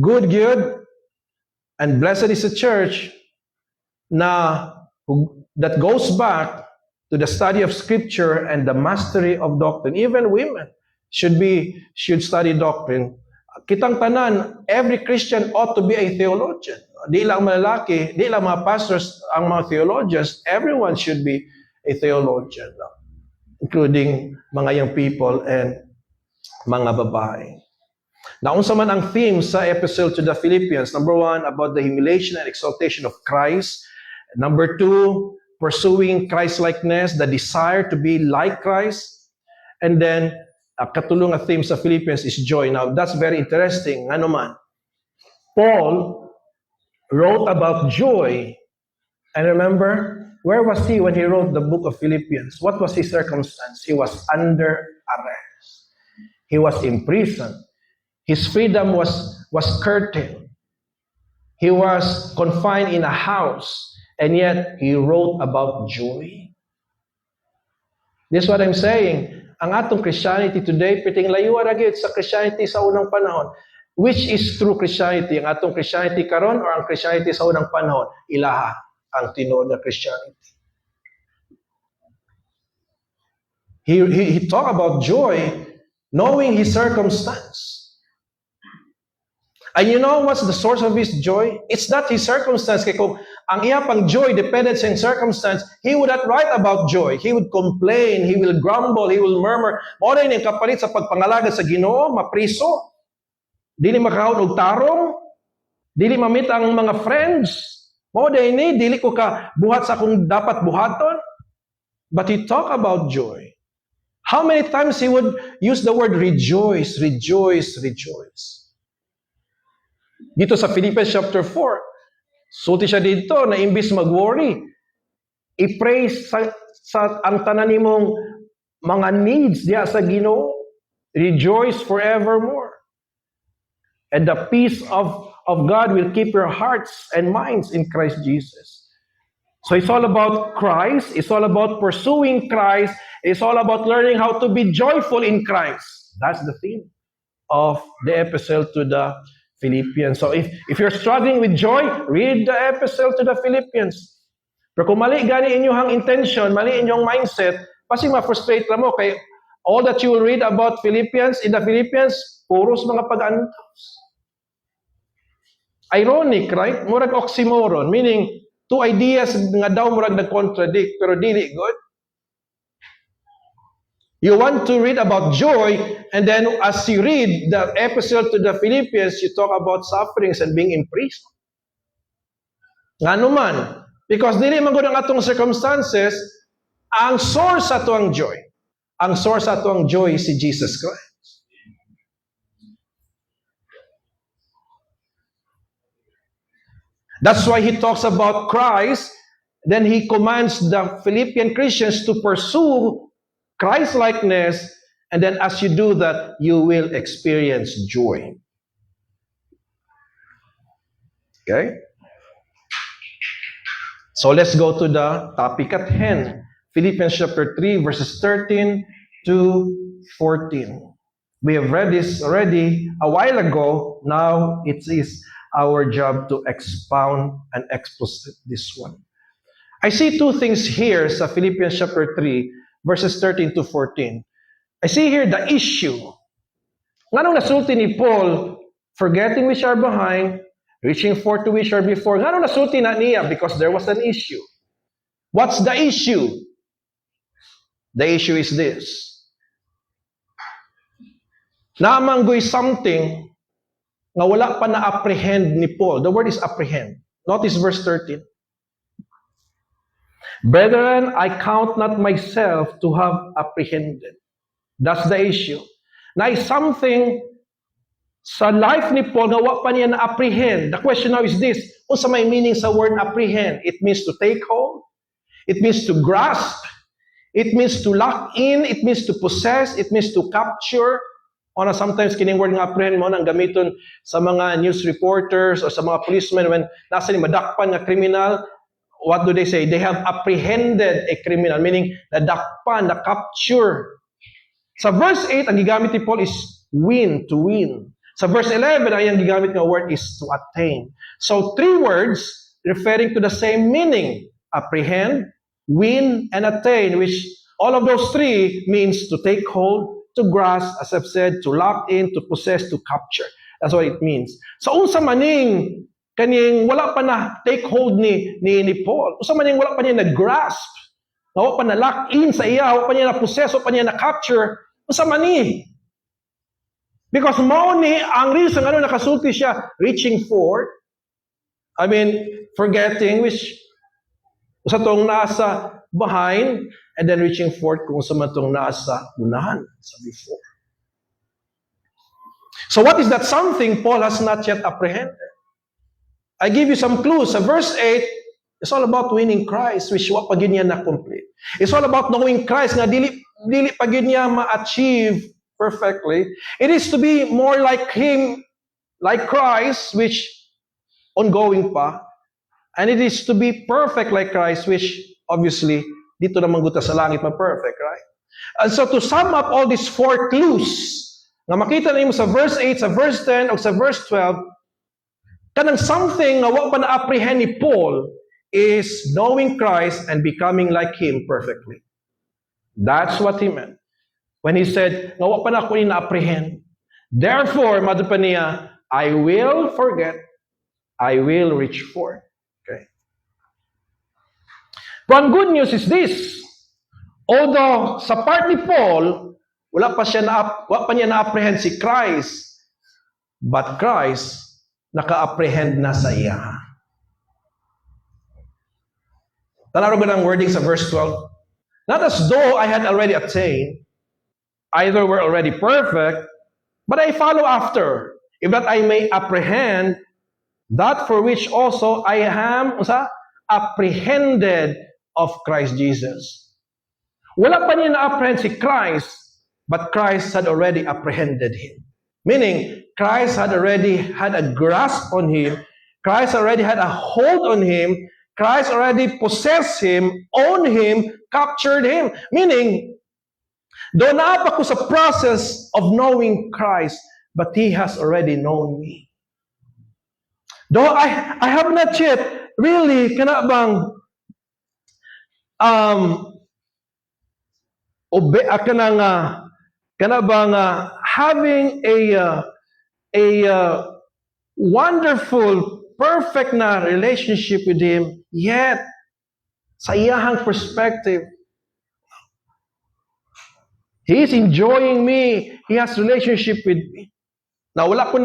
good, and blessed is the church that goes back to the study of Scripture and the mastery of doctrine. Even women should study doctrine. Kitang tanan, every Christian ought to be a theologian. Di lang malalaki, di lang mga pastors ang mga theologians. Everyone should be a theologian, including mga young people and mga babae. Naunsa man ang theme sa epistle to the Philippians. Number 1, about the humiliation and exaltation of Christ. Number 2, pursuing Christ-likeness, the desire to be like Christ. And then, katulong nga theme sa Philippians is joy. Now, that's very interesting. Ano man? Paul wrote about joy. And remember, where was he when he wrote the book of Philippians? What was his circumstance? He was under arrest. He was in prison. His freedom was curtailed. He was confined in a house, and yet he wrote about joy. This is what I'm saying. Ang atong Christianity today, piting layo ra gyud sa Christianity sa unang panahon. Which is true Christianity? Ang atong Christianity karon or ang Christianity sa unang panahon? Ilaha ang tinuod na Christianity. He talked about joy, knowing his circumstance. And you know what's the source of his joy? It's not his circumstance. Kaya kung ang iya pang joy depended sa circumstance, he would not write about joy. He would complain, he will grumble, he will murmur. Mao din ang kapalit sa pagpangalagad sa Ginoo, mapriso. Dili makahaon og tarong, dili mamit ang mga friends. Mao din ni dili ko ka buhat sa akong dapat buhaton. But he talk about joy. How many times he would use the word rejoice, rejoice, rejoice. Dito sa Philippians chapter 4, sulti siya dito na imbis mag-worry, i-pray sa ang tanan nimong mga needs diya sa Ginoo, rejoice forevermore. And the peace of God will keep your hearts and minds in Christ Jesus. So it's all about Christ, it's all about pursuing Christ, it's all about learning how to be joyful in Christ. That's the theme of the epistle to the Philippians. So if you're struggling with joy, read the epistle to the Philippians. Pero kung mali gani inyong intention, mali inyong mindset, kasi ma-frustrate lang mo kay all that you will read about Philippians, in the Philippians, puros mga pag-antos. Ironic, right? Murag oxymoron, meaning two ideas nga daw murag nag-contradict, pero dili good. You want to read about joy, and then as you read the epistle to the Philippians, you talk about sufferings and being in prison. Ngano man? Because dili man gud ang atong circumstances, ang source ato ang joy. Ang source ato ang joy si Jesus Christ. That's why he talks about Christ, then he commands the Philippian Christians to pursue Christ-likeness, and then as you do that, you will experience joy. Okay? So let's go to the topic at hand. Philippians chapter 3, verses 13 to 14. We have read this already a while ago. Now it is our job to expound and exposit this one. I see two things here sa Philippians chapter 3, verses 13 to 14. I see here the issue. Nganong nasulti ni Paul, forgetting which are behind, reaching forth to which are before. Nganong nasulti na niya? Because there was an issue. What's the issue? The issue is this. Naamanggoy something nga wala pa na-apprehend ni Paul. The word is apprehend. Notice verse 13. Brethren, I count not myself to have apprehended. That's the issue. Na something sa life ni Paul na wala pa niya na-apprehend. The question now is this. Kung sa may meaning sa word apprehend, it means to take hold. It means to grasp. It means to lock in. It means to possess. It means to capture. O na sometimes kining word nga apprehend mo nang gamiton sa mga news reporters o sa mga policemen when nasa ni madakpan nga criminal, what do they say? They have apprehended a criminal, meaning nadakpan, na-capture. Sa verse 8, ang gigamit ni Paul is win, to win. Sa verse 11, ang gigamit nga word is to attain. So, 3 words referring to the same meaning. Apprehend, win, and attain, which all of those 3 means to take hold, to grasp, as I've said, to lock in, to possess, to capture. That's what it means. So, unsa maning kaning wala pa na take hold ni Paul. Unsa maning wala pa niya na-grasp, wala pa na lock in sa iya, wala pa niya na-possess, wala pa niya na-capture, unsa man ni? Because mao ni ang reason ano nakasulti siya reaching for, forgetting which usa tong nasa behind and then reaching forth kung sa man tong nasa unahan sa before. So what is that something Paul has not yet apprehended? I give you some clues. Sa verse 8, it's all about winning Christ, which wa pa gyud niya na-complete. It's all about knowing Christ nga dili pa gyud niya ma-achieve perfectly. It is to be more like Him, like Christ, which ongoing pa. And it is to be perfect like Christ, which obviously, dito naman guta sa langit na perfect, right? And so to sum up all these 4 clues, nga makita nimo sa verse 8, sa verse 10, o sa verse 12, kanang something nga wa pa na-apprehend ni Paul is knowing Christ and becoming like Him perfectly. That's what he meant. When he said, nga wa pa na ako na-apprehend. Therefore, madupa niya, I will forget, I will reach for. Okay. But good news is this. Although sa part ni Paul, wala pa niya na-apprehend si Christ, but Christ naka-apprehend na sa iya. Tanaro ba ng wording sa verse 12? Not as though I had already attained, either were already perfect, but I follow after, if that I may apprehend that for which also I am apprehended of Christ Jesus. Wala pa niya na-apprehend si Christ, but Christ had already apprehended him. Meaning, Christ had already had a grasp on him, Christ already had a hold on him, Christ already possessed him, owned him, captured him. Meaning, doon na ako sa process of knowing Christ, but He has already known me. Though I have not yet really having a wonderful, perfect na relationship with Him, yet sa iyahang perspective, He is enjoying me. He has relationship with me. Now, wala ko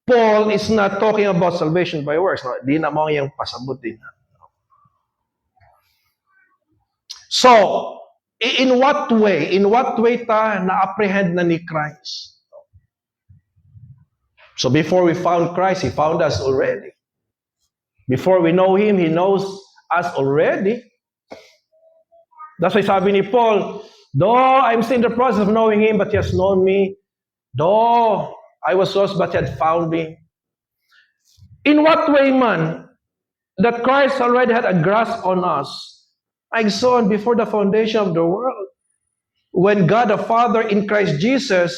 Paul is not talking about salvation by works. No? Di na mo yung pasabot din. So, in what way? In what way ta na-apprehend na ni Christ? So, before we found Christ, He found us already. Before we know Him, He knows us already. That's why sabi ni Paul, though I'm still in the process of knowing Him, but He has known me. Though I was lost, but He had found me. In what way, man, that Christ already had a grasp on us? Like so, before the foundation of the world, when God the Father in Christ Jesus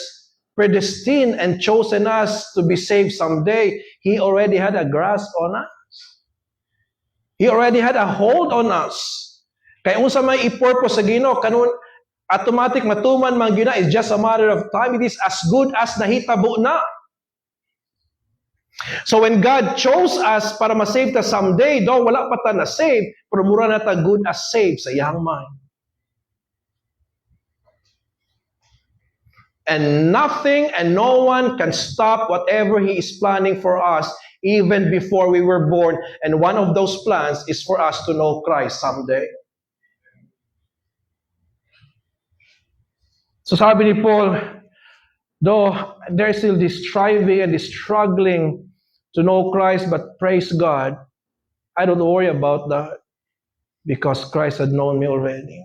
predestined and chosen us to be saved someday, He already had a grasp on us. He already had a hold on us. Kaya unsa may i-purpose sa Ginoo kanun automatic matuman man gyud na, is just a matter of time. It is as good as nahitabo na. So when God chose us para ma-save ta someday, though wala pa ta na-save, pero mura na ta good as saved sa iyang mind. And nothing and no one can stop whatever He is planning for us even before we were born. And one of those plans is for us to know Christ someday. So sabi ni Paul, though there's still this striving and this struggling to know Christ, but praise God, I don't worry about that because Christ had known me already.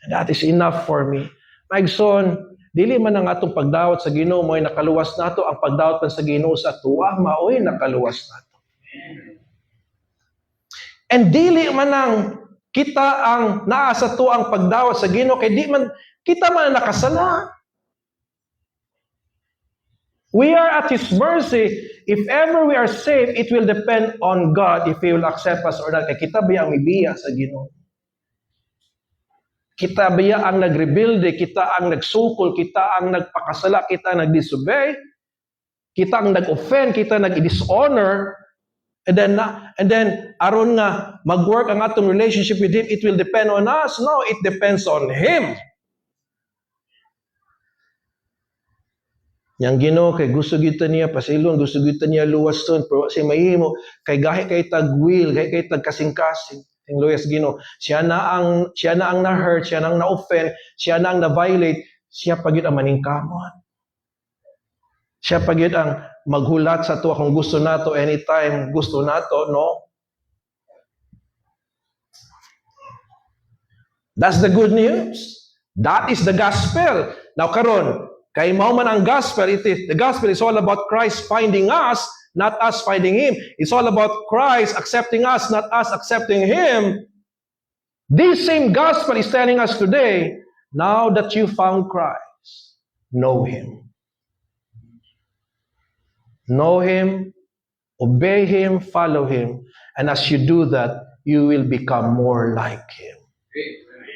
And that is enough for me. My son, Dili man ang atong pagdawat sa Ginoo mo'y nakaluwas nato, ang pagdawat man sa Ginoo sa tuwa maoy nakaluwas nato. And dili man ang kita ang naa sa to ang pagdawat sa Ginoo kay di man kita man nakasala. We are at His mercy. If ever we are saved, it will depend on God if He will accept us or not. Kay kita biya ang mibiya sa Ginoo. Kita biya ang nagrebuilde, kita ang nagsukol, kita ang nagpakasala, kita ang nagdisobey, kita ang nag-offend, kita nag-dishonor, and then aron nga mag-work ang atong relationship with Him, it will depend on us. No, it depends on Him. Yang Ginoo kay gusto kita niya pasilon, gusto kita niya luwason, pero si mahimo kay gahi kay tagwil, kay kasing-kasing. Ang luyas Ginoo, siya na ang na-hurt, siya na ang na-offend, siya na ang na-violate, siya pagid ang maningkamot. Siya pagid ang maghulat sa tuwa kung gusto nato anytime gusto nato, no? That's the good news. That is the gospel. Now karon, kay mao man ang gospel, the gospel is all about Christ finding us, not us finding Him. It's all about Christ accepting us, not us accepting Him. This same gospel is telling us today, now that you found Christ, know Him. Know Him, obey Him, follow Him. And as you do that, you will become more like Him.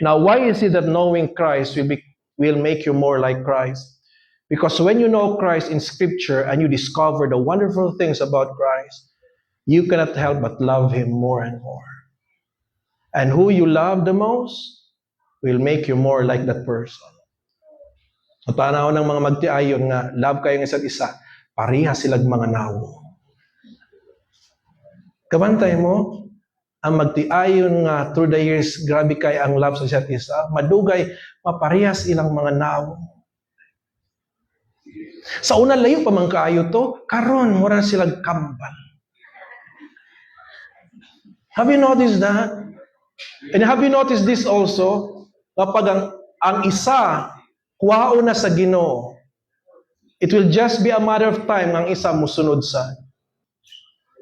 Now, why is it that knowing Christ will make you more like Christ? Because when you know Christ in Scripture and you discover the wonderful things about Christ, you cannot help but love Him more and more. And who you love the most will make you more like that person. Sa panahon ng mga magtiayon nga, love kayong isa't isa, pareha silang mga nawo. Kabantay mo, ang magtiayon nga through the years, grabe kay ang love sa isa't isa, madugay, maparehas ilang mga nawo. Sa una layo pa man kaayo to, karon mura silang kambal. Have you noticed that? And have you noticed this also? Kapag ang isa kuwao na sa Ginoo, it will just be a matter of time ang isa musunod sa.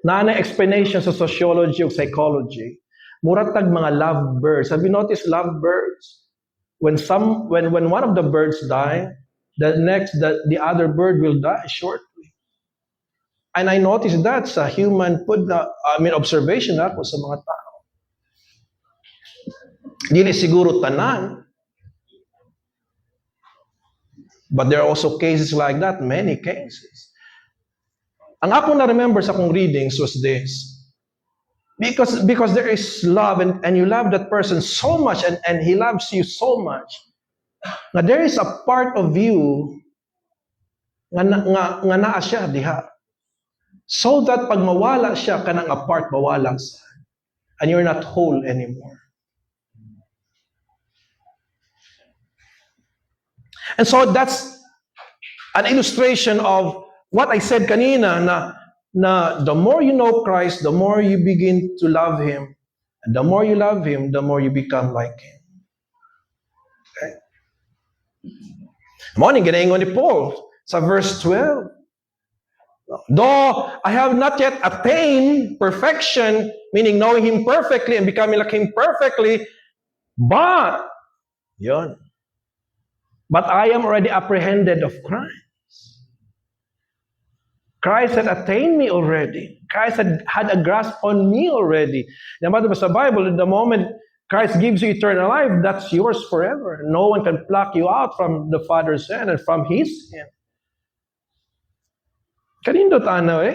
Na explanation sa sociology o psychology. Mura tag mga lovebirds. Have you noticed lovebirds? When one of the birds die, the other bird will die shortly. And I noticed that sa human observation ako sa mga tao. Dili siguro tanan. But there are also cases like that, many cases. Ang ako na-remember sa akong readings was this. Because there is love and you love that person so much and he loves you so much. Now there is a part of you nga naa siya diha. So that pag mawala siya, kanang a part mawala siya. And you're not whole anymore. And so that's an illustration of what I said kanina na the more you know Christ, the more you begin to love Him. And the more you love Him, the more you become like Him. Okay? Morning, ginaingon ni Paul sa verse 12. Though I have not yet attained perfection, meaning knowing Him perfectly and becoming like Him perfectly, but I am already apprehended of Christ. Christ had attained me already. Christ had a grasp on me already. Naman sa Bible, the moment Christ gives you eternal life, that's yours forever. No one can pluck you out from the Father's hand and from His hand. Kanindot ano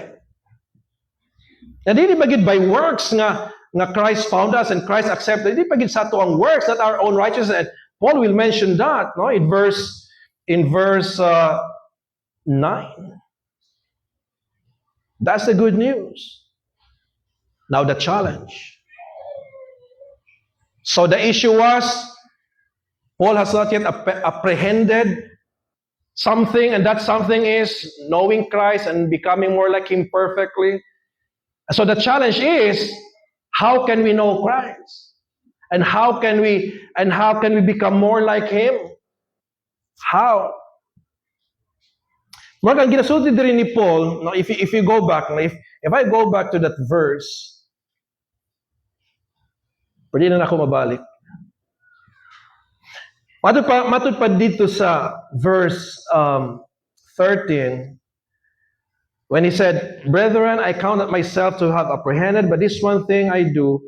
Na dili bagid by works nga Christ found us and Christ accepted. Dili bagid sa ato ang works, not our own righteousness. And Paul will mention that, no, in verse 9. That's the good news. Now the challenge. So the issue was, Paul has not yet apprehended something, and that something is knowing Christ and becoming more like Him perfectly. So the challenge is, how can we know Christ? And how can we become more like Him? How? Mark, ang ginasulti din ni Paul, no, if you go back, no, if I go back to that verse, pwede na ako mabalik. Matod pa dito sa verse 13, when he said, "Brethren, I count not myself to have apprehended, but this one thing I do,"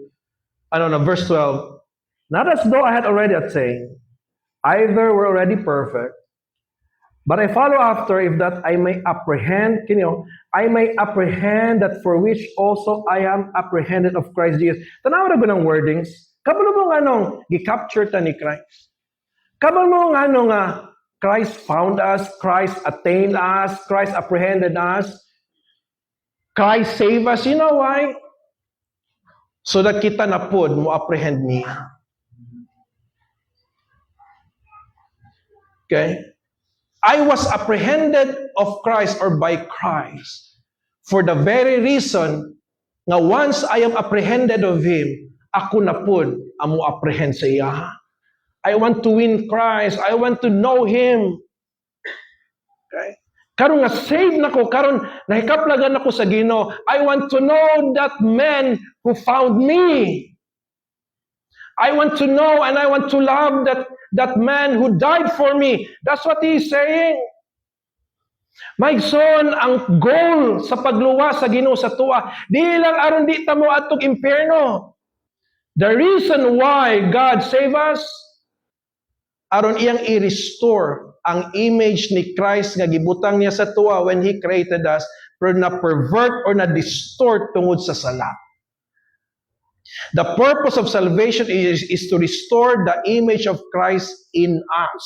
verse 12, "Not as though I had already attained, either were already perfect, but I follow after, if that I may apprehend," I may apprehend that for which also I am apprehended of Christ Jesus. Tanaw na ko ng wordings. Kabalo mo nga nung gi-capture ta ni Christ. Kabalo mo nga nung Christ found us, Christ attained us, Christ apprehended us, Christ saved us. You know why? So that kita na pod mo apprehend niya. Okay? I was apprehended of Christ or by Christ for the very reason nga once I am apprehended of Him, ako na pod ang mo apprehend sa iya. I want to win Christ. I want to know Him. Okay? Karon nga saved nako, karon nahikaplagan ako sa Ginoo. I want to know that man who found me. I want to know and I want to love that man who died for me. That's what he's saying. My son, ang goal sa pagluwa sa Ginoo sa tuwa, di lang aron di ta mo atog impyerno. The reason why God save us, aron iyang i-restore ang image ni Christ nga gibutang niya sa tuwa when He created us, pero na-pervert or na-distort tungod sa sala. The purpose of salvation is to restore the image of Christ in us.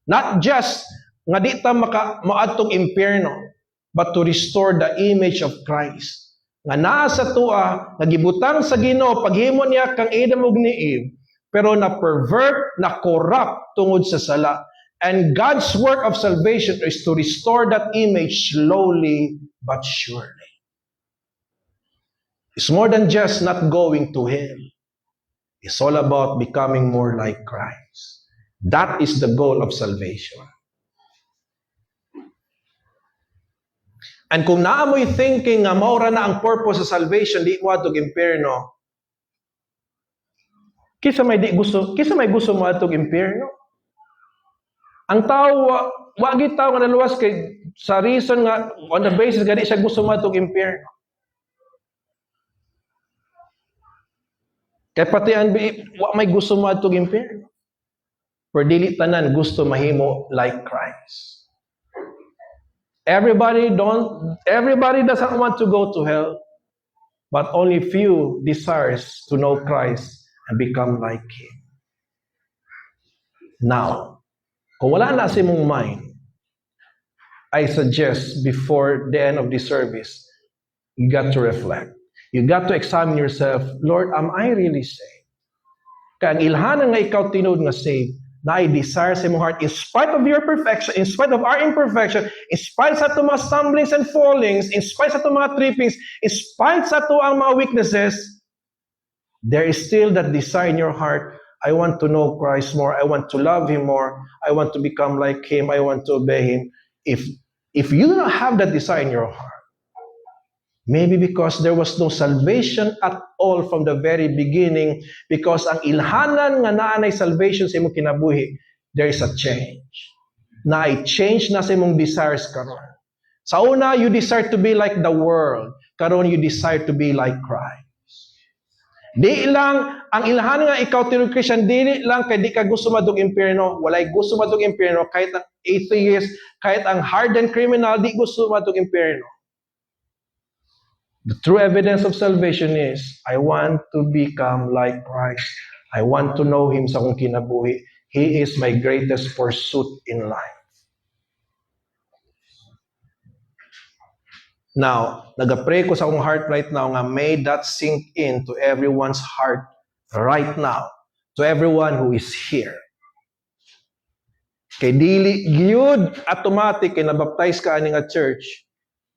Not just nga di ta maadtong impyerno, but to restore the image of Christ. Nga naa sa tuwa, nagibutang sa Ginoo, paghimo niya kang Adam ug ni Eve, pero na-pervert, na-corrupt tungod sa sala. And God's work of salvation is to restore that image slowly but surely. It's more than just not going to Him. It's all about becoming more like Christ. That is the goal of salvation. And kung naamoy thinking nga maura na ang purpose sa salvation, di mo atog impyerno, kisa may gusto mo atog impyerno? Ang tao, wagi tao nga naluwas kay sa reason nga, on the basis nga di siya gusto mo atog impyerno. Kaya pati may gusto mo atog impyerno. Pero dili tanan gusto mahimo like Christ. Everybody doesn't want to go to hell, but only few desires to know Christ and become like Him. Now, kung wala na sa imong mind, I suggest before the end of the service, you got to reflect. You got to examine yourself, Lord, am I really saved? Kaya ang ilhanan nga ikaw tinud nga saved, na i-desire sa imong heart, in spite of your perfection, in spite of our imperfection, in spite sa ito mga stumblings and fallings, in spite sa ito mga trippings, in spite sa ito ang mga weaknesses, there is still that desire in your heart, I want to know Christ more, I want to love Him more, I want to become like Him, I want to obey Him. If you do not have that desire in your heart, maybe because there was no salvation at all from the very beginning, because ang ilhanan nga naanay salvation sa imong kinabuhi, there is a change. Na i-change na sa imong desires karon. Sa una, you desire to be like the world. Karon, you desire to be like Christ. Di lang, ang ilhanan nga ikaw tinong Christian, di lang kay di ka gusto madug impyerno, walay gusto madug impyerno, kahit ang atheist, kahit ang hardened criminal, di gusto madug impyerno. The true evidence of salvation is, I want to become like Christ. I want to know Him sa akong kinabuhi. He is my greatest pursuit in life. Now, nag-pray ko sa akong heart right now nga may that sink in to everyone's heart right now. To everyone who is here. Kay dili gyud automatic kay nabaptize ka ani nga church,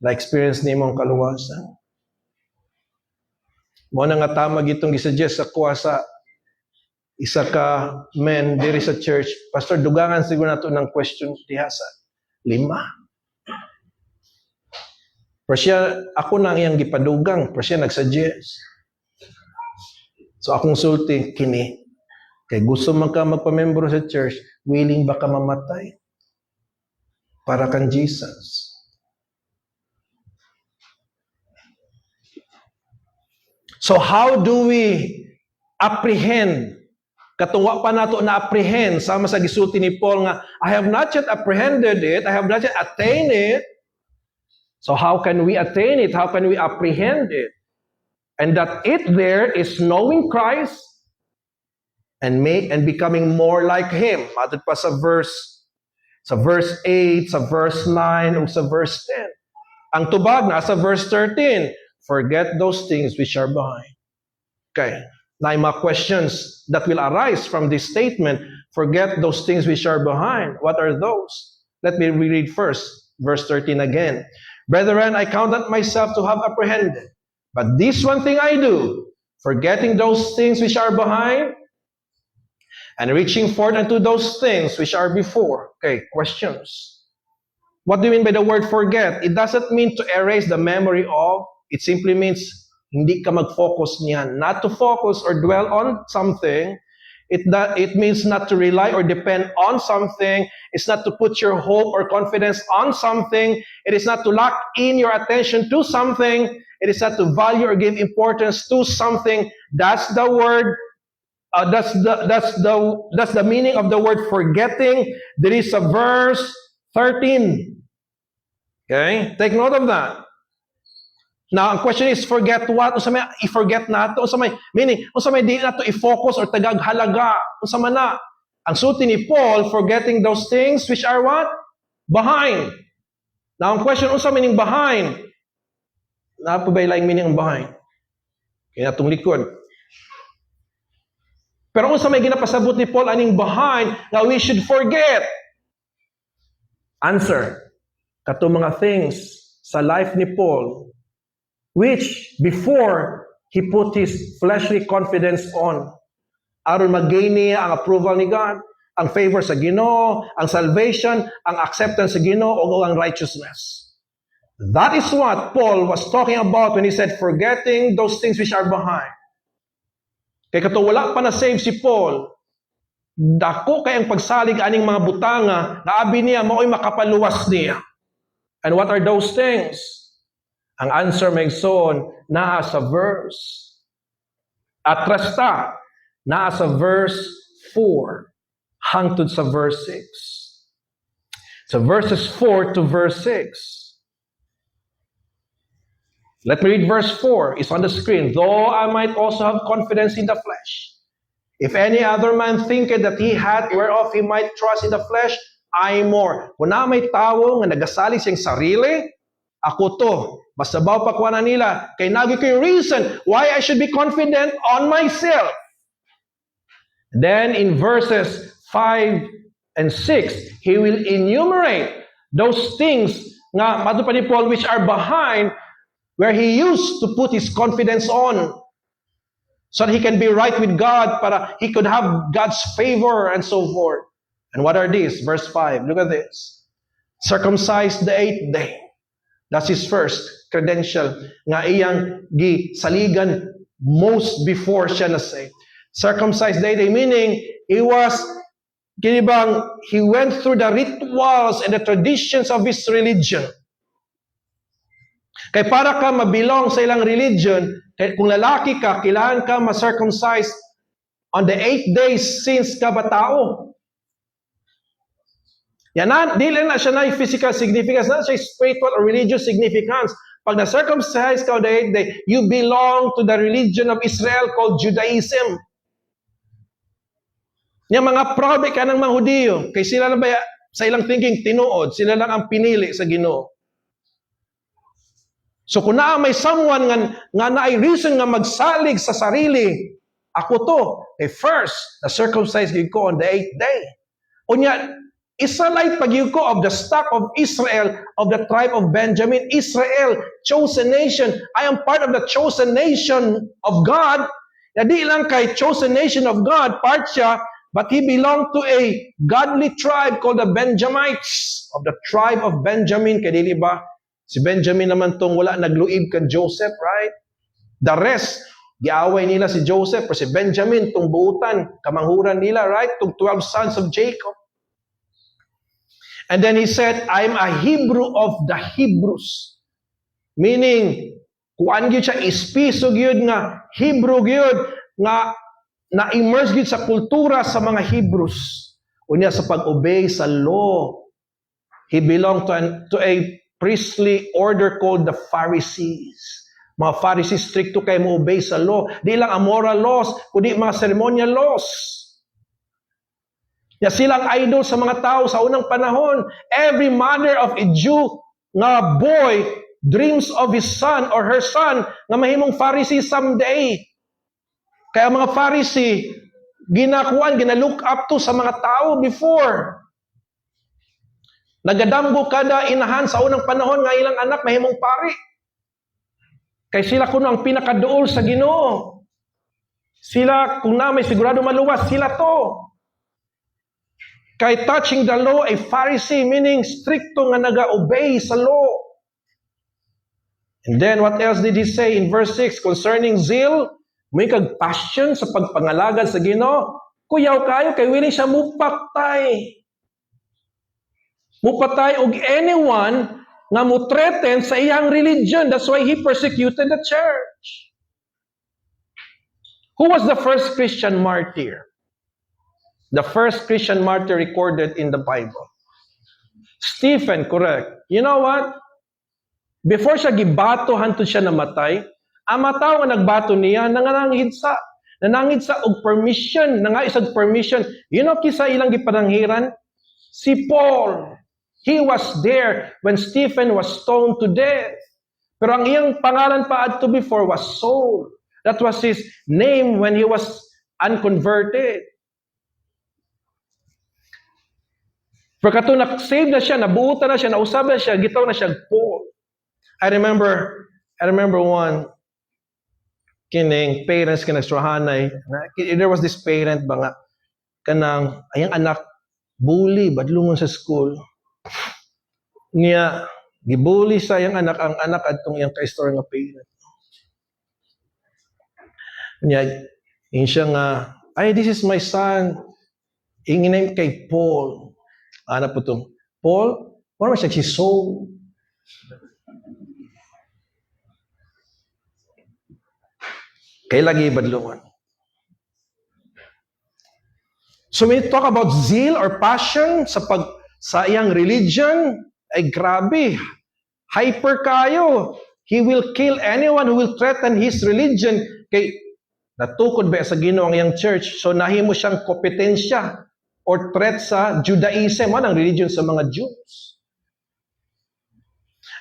na-experience nimong kaluwasan. Mo na nga tama gitong gisuggest sa kuha sa isa ka men diri sa church, Pastor, dugangan siguro nato ng question diha sa 5. Pero siya, ako na ang iyang gipadugang, pero siya nagsuggest. So akong sulti, kini. Kay gusto man ka magpamembro sa church, willing ba ka mamatay? Para kang Jesus. So how do we apprehend? Katungwa pa nato na apprehend sama sa gisulti ni Paul nga, I have not yet apprehended it, I have not yet attained it. So how can we attain it? How can we apprehend it? And that it there is knowing Christ and becoming more like Him. Matod pa sa verse 8, sa verse 9, o sa verse 10. Ang tubag na sa verse 13, forget those things which are behind. Okay. Now, mga questions that will arise from this statement, forget those things which are behind. What are those? Let me read first, verse 13 again. Brethren, I count not myself to have apprehended, but this one thing I do, forgetting those things which are behind, and reaching forth unto those things which are before. Okay, questions. What do you mean by the word forget? It doesn't mean to erase the memory of. It simply means hindi ka mag-focus niyan. Not to focus or dwell on something. It means not to rely or depend on something. It's not to put your hope or confidence on something. It is not to lock in your attention to something. It is not to value or give importance to something. That's the word. That's the meaning of the word forgetting. There is a verse 13. Okay? Take note of that. Now, ang question is, forget what? Unsa may i-forget nato? Unsa may meaning? Unsa may di nato i-focus or tagaghalaga? Unsa man na? Ang sulti ni Paul, forgetting those things which are what? Behind. Now, ang question, unsa meaning behind? Napabay laing meaning ang behind. Kaya natong likod. Pero unsa may ginapasabot ni Paul aning behind nga we should forget? Answer. Kato mga things sa life ni Paul which before he put his fleshly confidence on. Aron mag-gain niya ang approval ni God, ang favor sa Ginoo, ang salvation, ang acceptance sa Ginoo, o ang righteousness. That is what Paul was talking about when he said, forgetting those things which are behind. Kaya kato wala pa na-save si Paul, dako kay ang pagsalig aning mga butanga, naabi niya, mao'y makapaluwas niya. And what are those things? Ang answer may son, naa sa verse. Atrasta, naa sa verse 4, hangtod sa verse 6. So verses 4 to verse 6. Let me read verse 4. It's on the screen. Though I might also have confidence in the flesh, if any other man thinketh that he had whereof he might trust in the flesh, I more. Kung na may tao nga nagasalig siyang sarili, ako to. Basta baw pakwana nila, kay nagi ko yung reason why I should be confident on myself. Then in verses 5 and 6, he will enumerate those things nga madto pa ni Paul which are behind where he used to put his confidence on so that he can be right with God, para he could have God's favor and so forth. And what are these? Verse 5, look at this. Circumcised the 8th day. That's his first credential nga iyang gisaligan most before siya na say. Circumcised the 8th day, meaning he went through the rituals and the traditions of his religion. Kay para ka mabilong sa ilang religion, kung lalaki ka, kailangan ka ma-circumcise on the 8th day since ka ba tao. Yan na, dili na siya na physical significance, na siya spiritual or religious significance. Pag na-circumcise ka on the 8th day, you belong to the religion of Israel called Judaism. Yung mga proud ka ng mga Hudiyo, kay sila na ba sa ilang thinking tinuod, sila lang ang pinili sa Ginoo. So kung may someone nga na ay reason nga magsalig sa sarili, ako to, first, na-circumcise ko on the 8th day. Unya, Israelite pag ko of the stock of Israel, of the tribe of Benjamin, Israel, chosen nation. I am part of the chosen nation of God. Di lang kay chosen nation of God, part siya, but he belonged to a godly tribe called the Benjamites, of the tribe of Benjamin. Kaya dili ba, Si Benjamin naman tong wala nagluib kan Joseph, right? The rest, giaway nila si Joseph, pero si Benjamin, tong buutan, kamanghuran nila, right? Tong 12 sons of Jacob. And then he said, I'm a Hebrew of the Hebrews. Meaning, kuan gyud siya, ispiso gyud nga, Hebrew gyud, nga na-immerse gyud sa kultura sa mga Hebrews. Unya sa pag-obey sa law. He belonged to a priestly order called the Pharisees. Mga Pharisees, stricto kayo mo-obey sa law. Di lang ang moral laws, kundi mga ceremonial laws. Ya silang idol sa mga tao sa unang panahon. Every mother of a Jew nga boy dreams of his son or her son nga mahimong Pharisee someday. Kaya mga Pharisee, gina-look up to sa mga tao before. Nagadamgo kada inahan sa unang panahon nga ilang anak mahimong pari. Kay sila kuno ang pinakaduol sa Ginoo. Sila, kung na may sigurado maluwas, sila to. Kay touching the law, a Pharisee, meaning stricto nga naga-obey sa law. And then, what else did he say in verse 6? Concerning zeal, may kag-passion sa pagpangalagad sa Ginoo. Kuyaw kayo, kay willing siya mupatay. Mupatay og anyone nga mo-threaten sa iyang religion. That's why he persecuted the church. Who was the first Christian martyr? The first Christian martyr recorded in the Bible. Stephen, correct. You know what? Before siya gibato, hantod siya namatay, ang mataw nga nagbato niya, nanganangid sa og permission, nangaisag permission. You know, kisa ilang gipananghiran? Si Paul. He was there when Stephen was stoned to death. Pero ang iyang pangalan pa adto before was Saul. That was his name when he was unconverted. Pagkato na-save na siya, nabuutan na siya, nausap na siya, gitaw na siya, Paul. I remember one, kining parents kinagstrahanay, there was this parent ba nga, kanang, ayang anak, bully, badlungon sa school. Niya, gibully sa ayang anak, ang anak atong iyang ka-store nga parent. Niya, yun siya nga, ay, this is my son, ingin kay Paul. Ano po itong, Paul, wala siya si Saul. Kaya lagi badlungan. So when we talk about zeal or passion sa iyang religion, ay grabe. Hyper kayo. He will kill anyone who will threaten his religion. Kay natukod ba sa Ginoo ang iyang church? So nahimo siyang kompetensya or threat sa Judaism, ang religion sa mga Jews.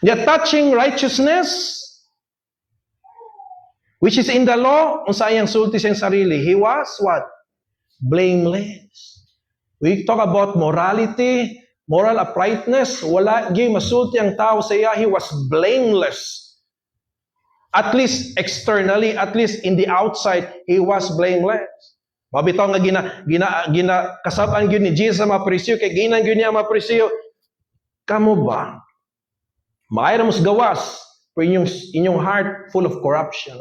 The touching righteousness, which is in the law, kung sa iyang sulti siyang sarili, he was what? Blameless. We talk about morality, moral uprightness, wala gyud masulti ang tao sa iya, he was blameless. At least externally, at least in the outside, he was blameless. Mabitaw nga gina kasab-an gyud ni Jesus sa mga Pariseo, kay ginan gyud niya mga Pariseo. Kamo ba? Maayra mos gawas, pero inyong heart full of corruption.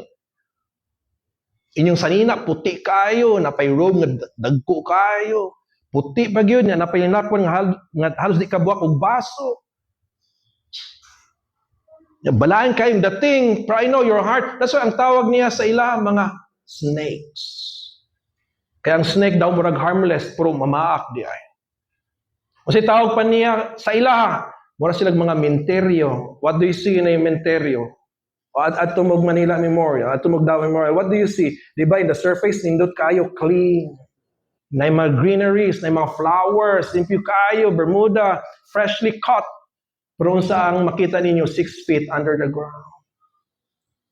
Inyong sanina puti kayo, napay robe nga dagko kayo. Puti pa gyud niya, napay linakwan nga halos di kabuak og baso. Balain kayong dating, pero I know your heart. That's why ang tawag niya sa ila mga snakes. Kaya ang snake daw murag harmless, pero mamaak di ay. Kasi tawag pa niya sa ila, mura silang mga menteryo. What do you see in a menteryo? At tumog Manila Memorial, at tumog Davao Memorial, what do you see? Di ba, in the surface, nindot kayo clean. Na mga greeneries, na mga flowers, limpyo kayo, Bermuda, freshly cut. Pero saan makita ninyo 6 feet under the ground.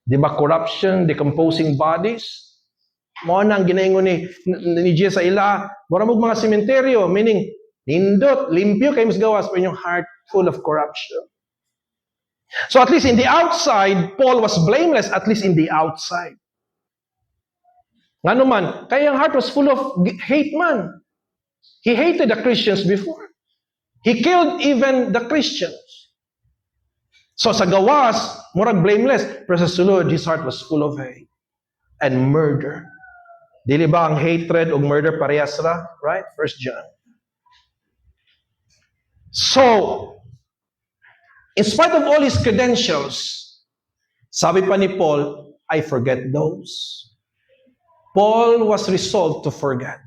Di ba, corruption, decomposing bodies? Mo na ang ginaingon ni Jesus sa ila, mura mong mga sementeryo, meaning, nindot, limpyo kayo mas gawas, pero yung heart full of corruption. So at least in the outside, Paul was blameless, at least in the outside. Nga naman, kaya ang heart was full of hate man. He hated the Christians before. He killed even the Christians. So sa gawas, murag blameless. Pero sa sulod, his heart was full of hate and murder. Dili ba ang hatred o murder parehas ra? Right? 1 John. So, in spite of all his credentials, sabi pa ni Paul, I forget those. Paul was resolved to forget.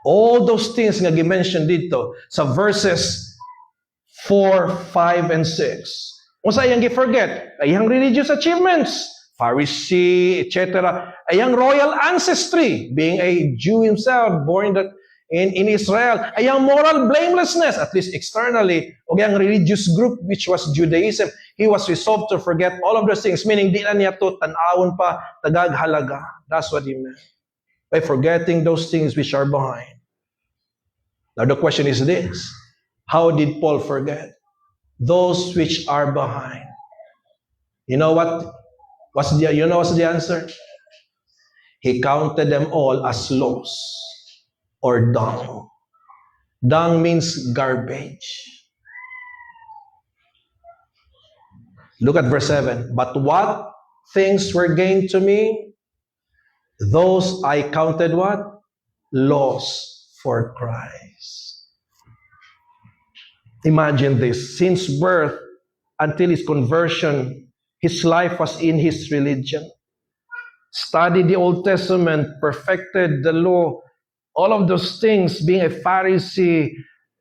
All those things nga gi-mention dito sa verses 4, 5, and 6. Kung sa iyang gi-forget, ayang religious achievements, Pharisee, etc. Ayang royal ancestry, being a Jew himself, born in Israel. Ayang moral blamelessness, at least externally, o ayang religious group, which was Judaism. He was resolved to forget all of those things, meaning di na niya to tanawon pa, tagaghalaga. That's what he meant. By forgetting those things which are behind. Now the question is this: how did Paul forget those which are behind? You know what? What's the answer? He counted them all as loss or dung. Dung means garbage. Look at verse 7. But what things were gained to me, those I counted what? Loss for Christ. Imagine this. Since birth until his conversion, his life was in his religion. Studied the Old Testament, perfected the law, all of those things, being a Pharisee,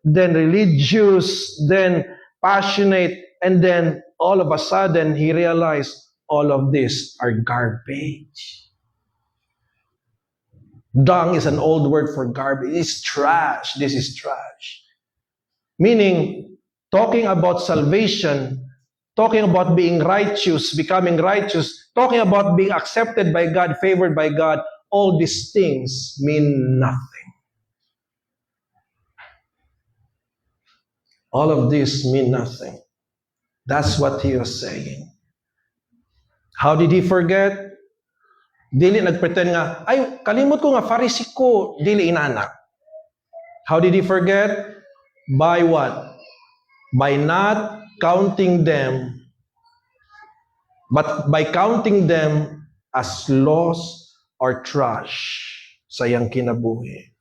then religious, then passionate, and then all of a sudden he realized all of these are garbage. Dung is an old word for garbage. It's trash. This is trash. Meaning, talking about salvation, talking about being righteous, becoming righteous, talking about being accepted by God, favored by God, all these things mean nothing. All of this mean nothing. That's what he was saying. How did he forget? Dili nagpretend nga, ay, kalimot ko nga, Pharisee ko, dili inana. How did he forget? By what? By not counting them, but by counting them as loss or trash sa iyang kinabuhi.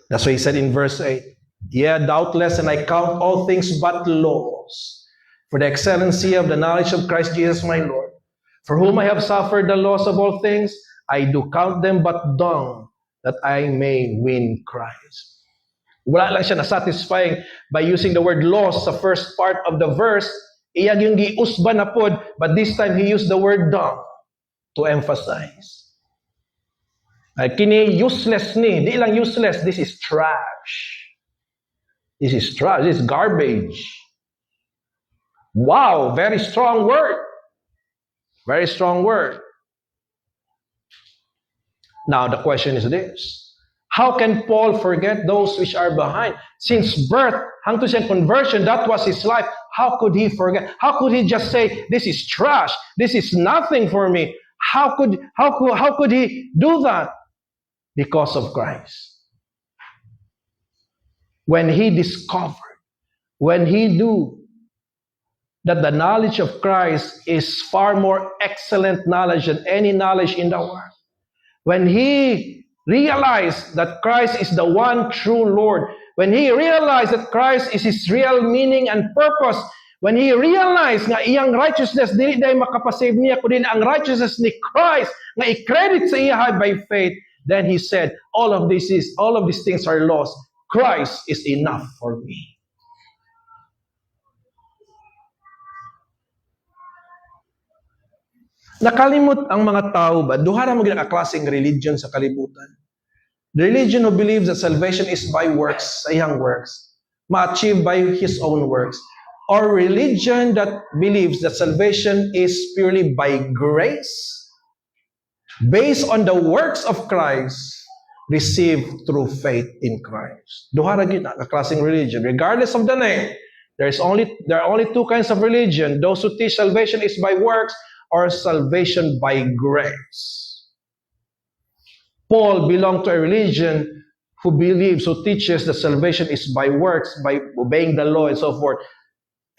That's why he said in verse 8, yeah, doubtless, and I count all things but loss, for the excellency of the knowledge of Christ Jesus my Lord, for whom I have suffered the loss of all things, I do count them but dung, that I may win Christ. Wala lang siya na-satisfying by using the word loss sa first part of the verse. Iyag yung giusba na pod, but this time he used the word dung to emphasize. Kini useless ni, di lang useless, this is trash. This is trash, this is garbage. Wow, very strong word. Very strong word. Now the question is this: how can Paul forget those which are behind? Since birth, hangtod siyang conversion, that was his life. How could he forget? How could he just say, this is trash, this is nothing for me? How could he do that? Because of Christ. When he discovered, when he knew that the knowledge of Christ is far more excellent knowledge than any knowledge in the world. When he realized that Christ is the one true Lord, when he realized that Christ is his real meaning and purpose, when he realized nga iyang righteousness dili day makapasave niya kundi ang righteousness ni Christ nga i-credit sa iya by faith, then he said, all of these things are lost. Christ is enough for me. Nakalimot ang mga tao ba? Duha ra mo gid klaseng religion sa kalibutan. The religion who believes that salvation is by works, sa iyang works, ma-achieve by his own works. Or religion that believes that salvation is purely by grace, based on the works of Christ, received through faith in Christ. Duha ra gid ang klaseng religion. Regardless of the name, there are only two kinds of religion: those who teach salvation is by works, or salvation by grace. Paul belonged to a religion who teaches that salvation is by works, by obeying the law and so forth.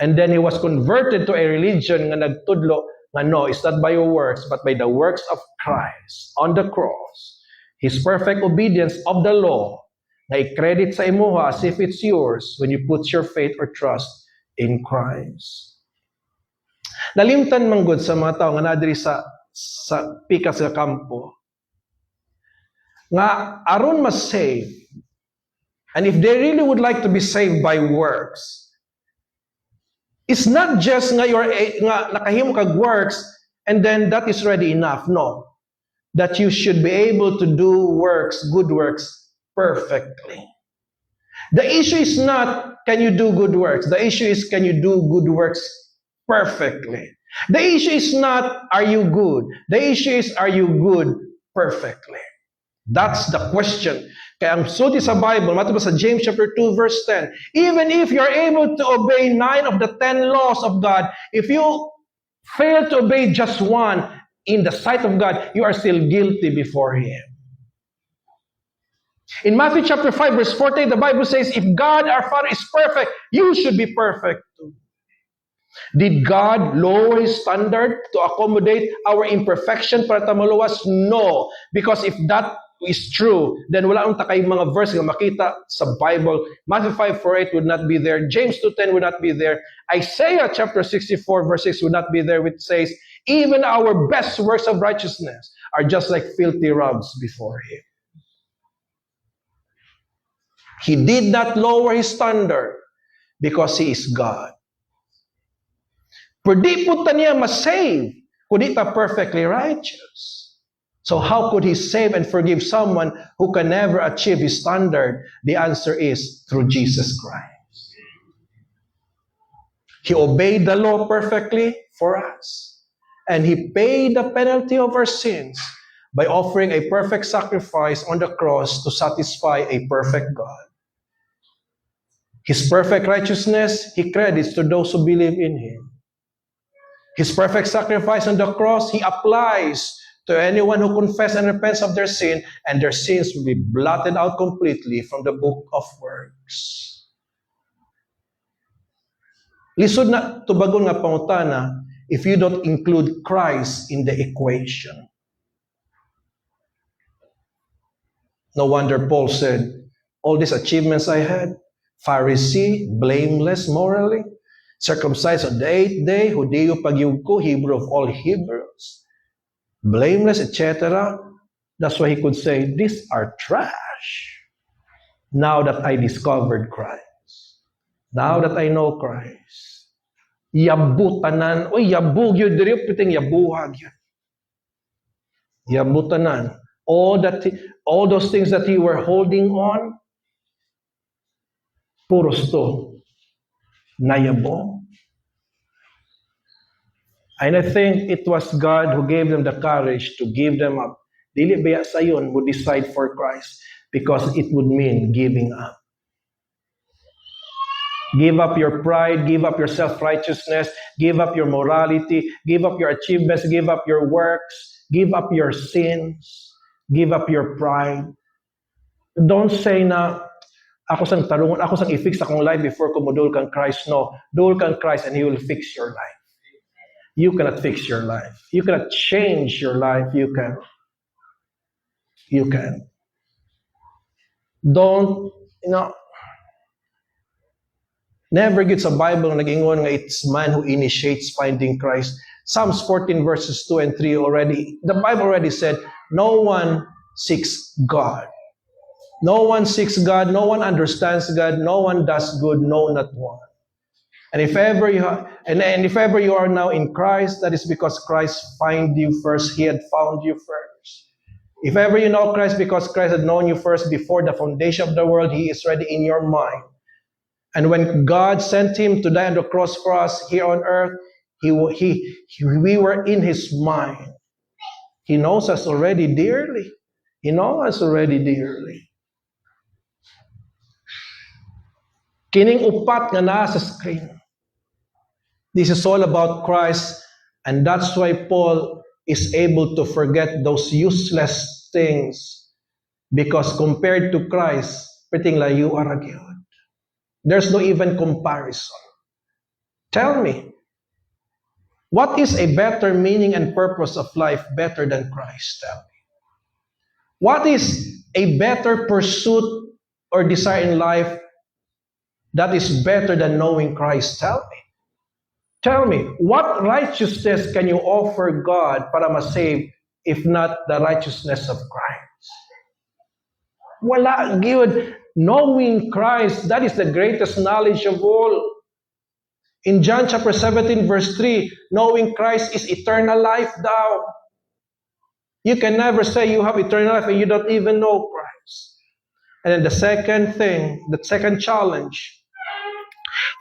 And then he was converted to a religion nga nagtudlo nga no, it's not by your works, but by the works of Christ on the cross. His perfect obedience of the law na i-credit sa imuha as if it's yours when you put your faith or trust in Christ. Nalimtan man gud sa mga tao nga nadiri sa pikas sa kampo nga aron mas save, and if they really would like to be saved by works, it's not just nga nakahimo kag works and then that is already enough. No. That you should be able to do works, good works, perfectly. The issue is not, can you do good works? The issue is, can you do good works perfectly? The issue is not, are you good? The issue is, are you good perfectly? That's the question. Kaya ang sulti sa Bible, matapos sa James chapter 2 verse 10, even if you're able to obey 9 of the 10 laws of God, if you fail to obey just one, in the sight of God, you are still guilty before Him. In Matthew chapter 5 verse 40, the Bible says, if God our Father is perfect, you should be perfect too. Did God lower His standard to accommodate our imperfection para tamaluwas? No. Because if that is true, then wala ang takay mga verse nga makita sa Bible. Matthew 5:48 would not be there. James 2:10 would not be there. Isaiah chapter 64 verse 6 would not be there, which says, even our best works of righteousness are just like filthy rags before Him. He did not lower His standard because He is God. Pwede po ta niya masave kung di ta perfectly righteous. So how could He save and forgive someone who can never achieve His standard? The answer is through Jesus Christ. He obeyed the law perfectly for us. And He paid the penalty of our sins by offering a perfect sacrifice on the cross to satisfy a perfect God. His perfect righteousness, He credits to those who believe in Him. His perfect sacrifice on the cross, He applies to anyone who confesses and repents of their sin, and their sins will be blotted out completely from the book of works. Lisod na tubagon nga pangutana if you don't include Christ in the equation. No wonder Paul said, all these achievements I had, Pharisee, blameless morally, circumcised on the 8th day, Judeo pagyugko, Hebrew of all Hebrews, blameless, etc. That's why he could say, these are trash. Now that I discovered Christ. Now that I know Christ. Yabutanan, o yabug yun, diri piting yabuhag yun. Yabutanan. All those things that you were holding on, puros to, nayabo. And I think it was God who gave them the courage to give them up. Dili baya sayon would decide for Christ because it would mean giving up. Give up your pride, give up your self-righteousness, give up your morality, give up your achievements, give up your works, give up your sins, give up your pride. Don't say na, ako sang tarungon, ako sang i-fix akong life before ko modul kang Christ. No, dul kang Christ and He will fix your life. You cannot fix your life. You cannot change your life. You can. Don't, never gets a Bible na nag-ingon nga it's man who initiates finding Christ. Psalms 14 verses 2 and 3 already, the Bible already said, no one seeks God. No one seeks God, no one understands God, no one does good, no, not one. And if ever you are now in Christ, that is because Christ found you first. He had found you first. If ever you know Christ because Christ had known you first before the foundation of the world, He is already in your mind. And when God sent Him to die on the cross for us here on earth, we were in His mind. He knows us already dearly. He knows us already dearly. Kining upat nga naa sa screen. This is all about Christ, and that's why Paul is able to forget those useless things, because compared to Christ, piting layo ara gyud. There's no even comparison. Tell me, what is a better meaning and purpose of life better than Christ? Tell me. What is a better pursuit or desire in life that is better than knowing Christ? Tell me. Tell me, what righteousness can you offer God para ma-save if not the righteousness of Christ? Wala, good. Knowing Christ, that is the greatest knowledge of all. In John chapter 17, verse 3, knowing Christ is eternal life thou. You can never say you have eternal life and you don't even know Christ. And then the second thing, the second challenge,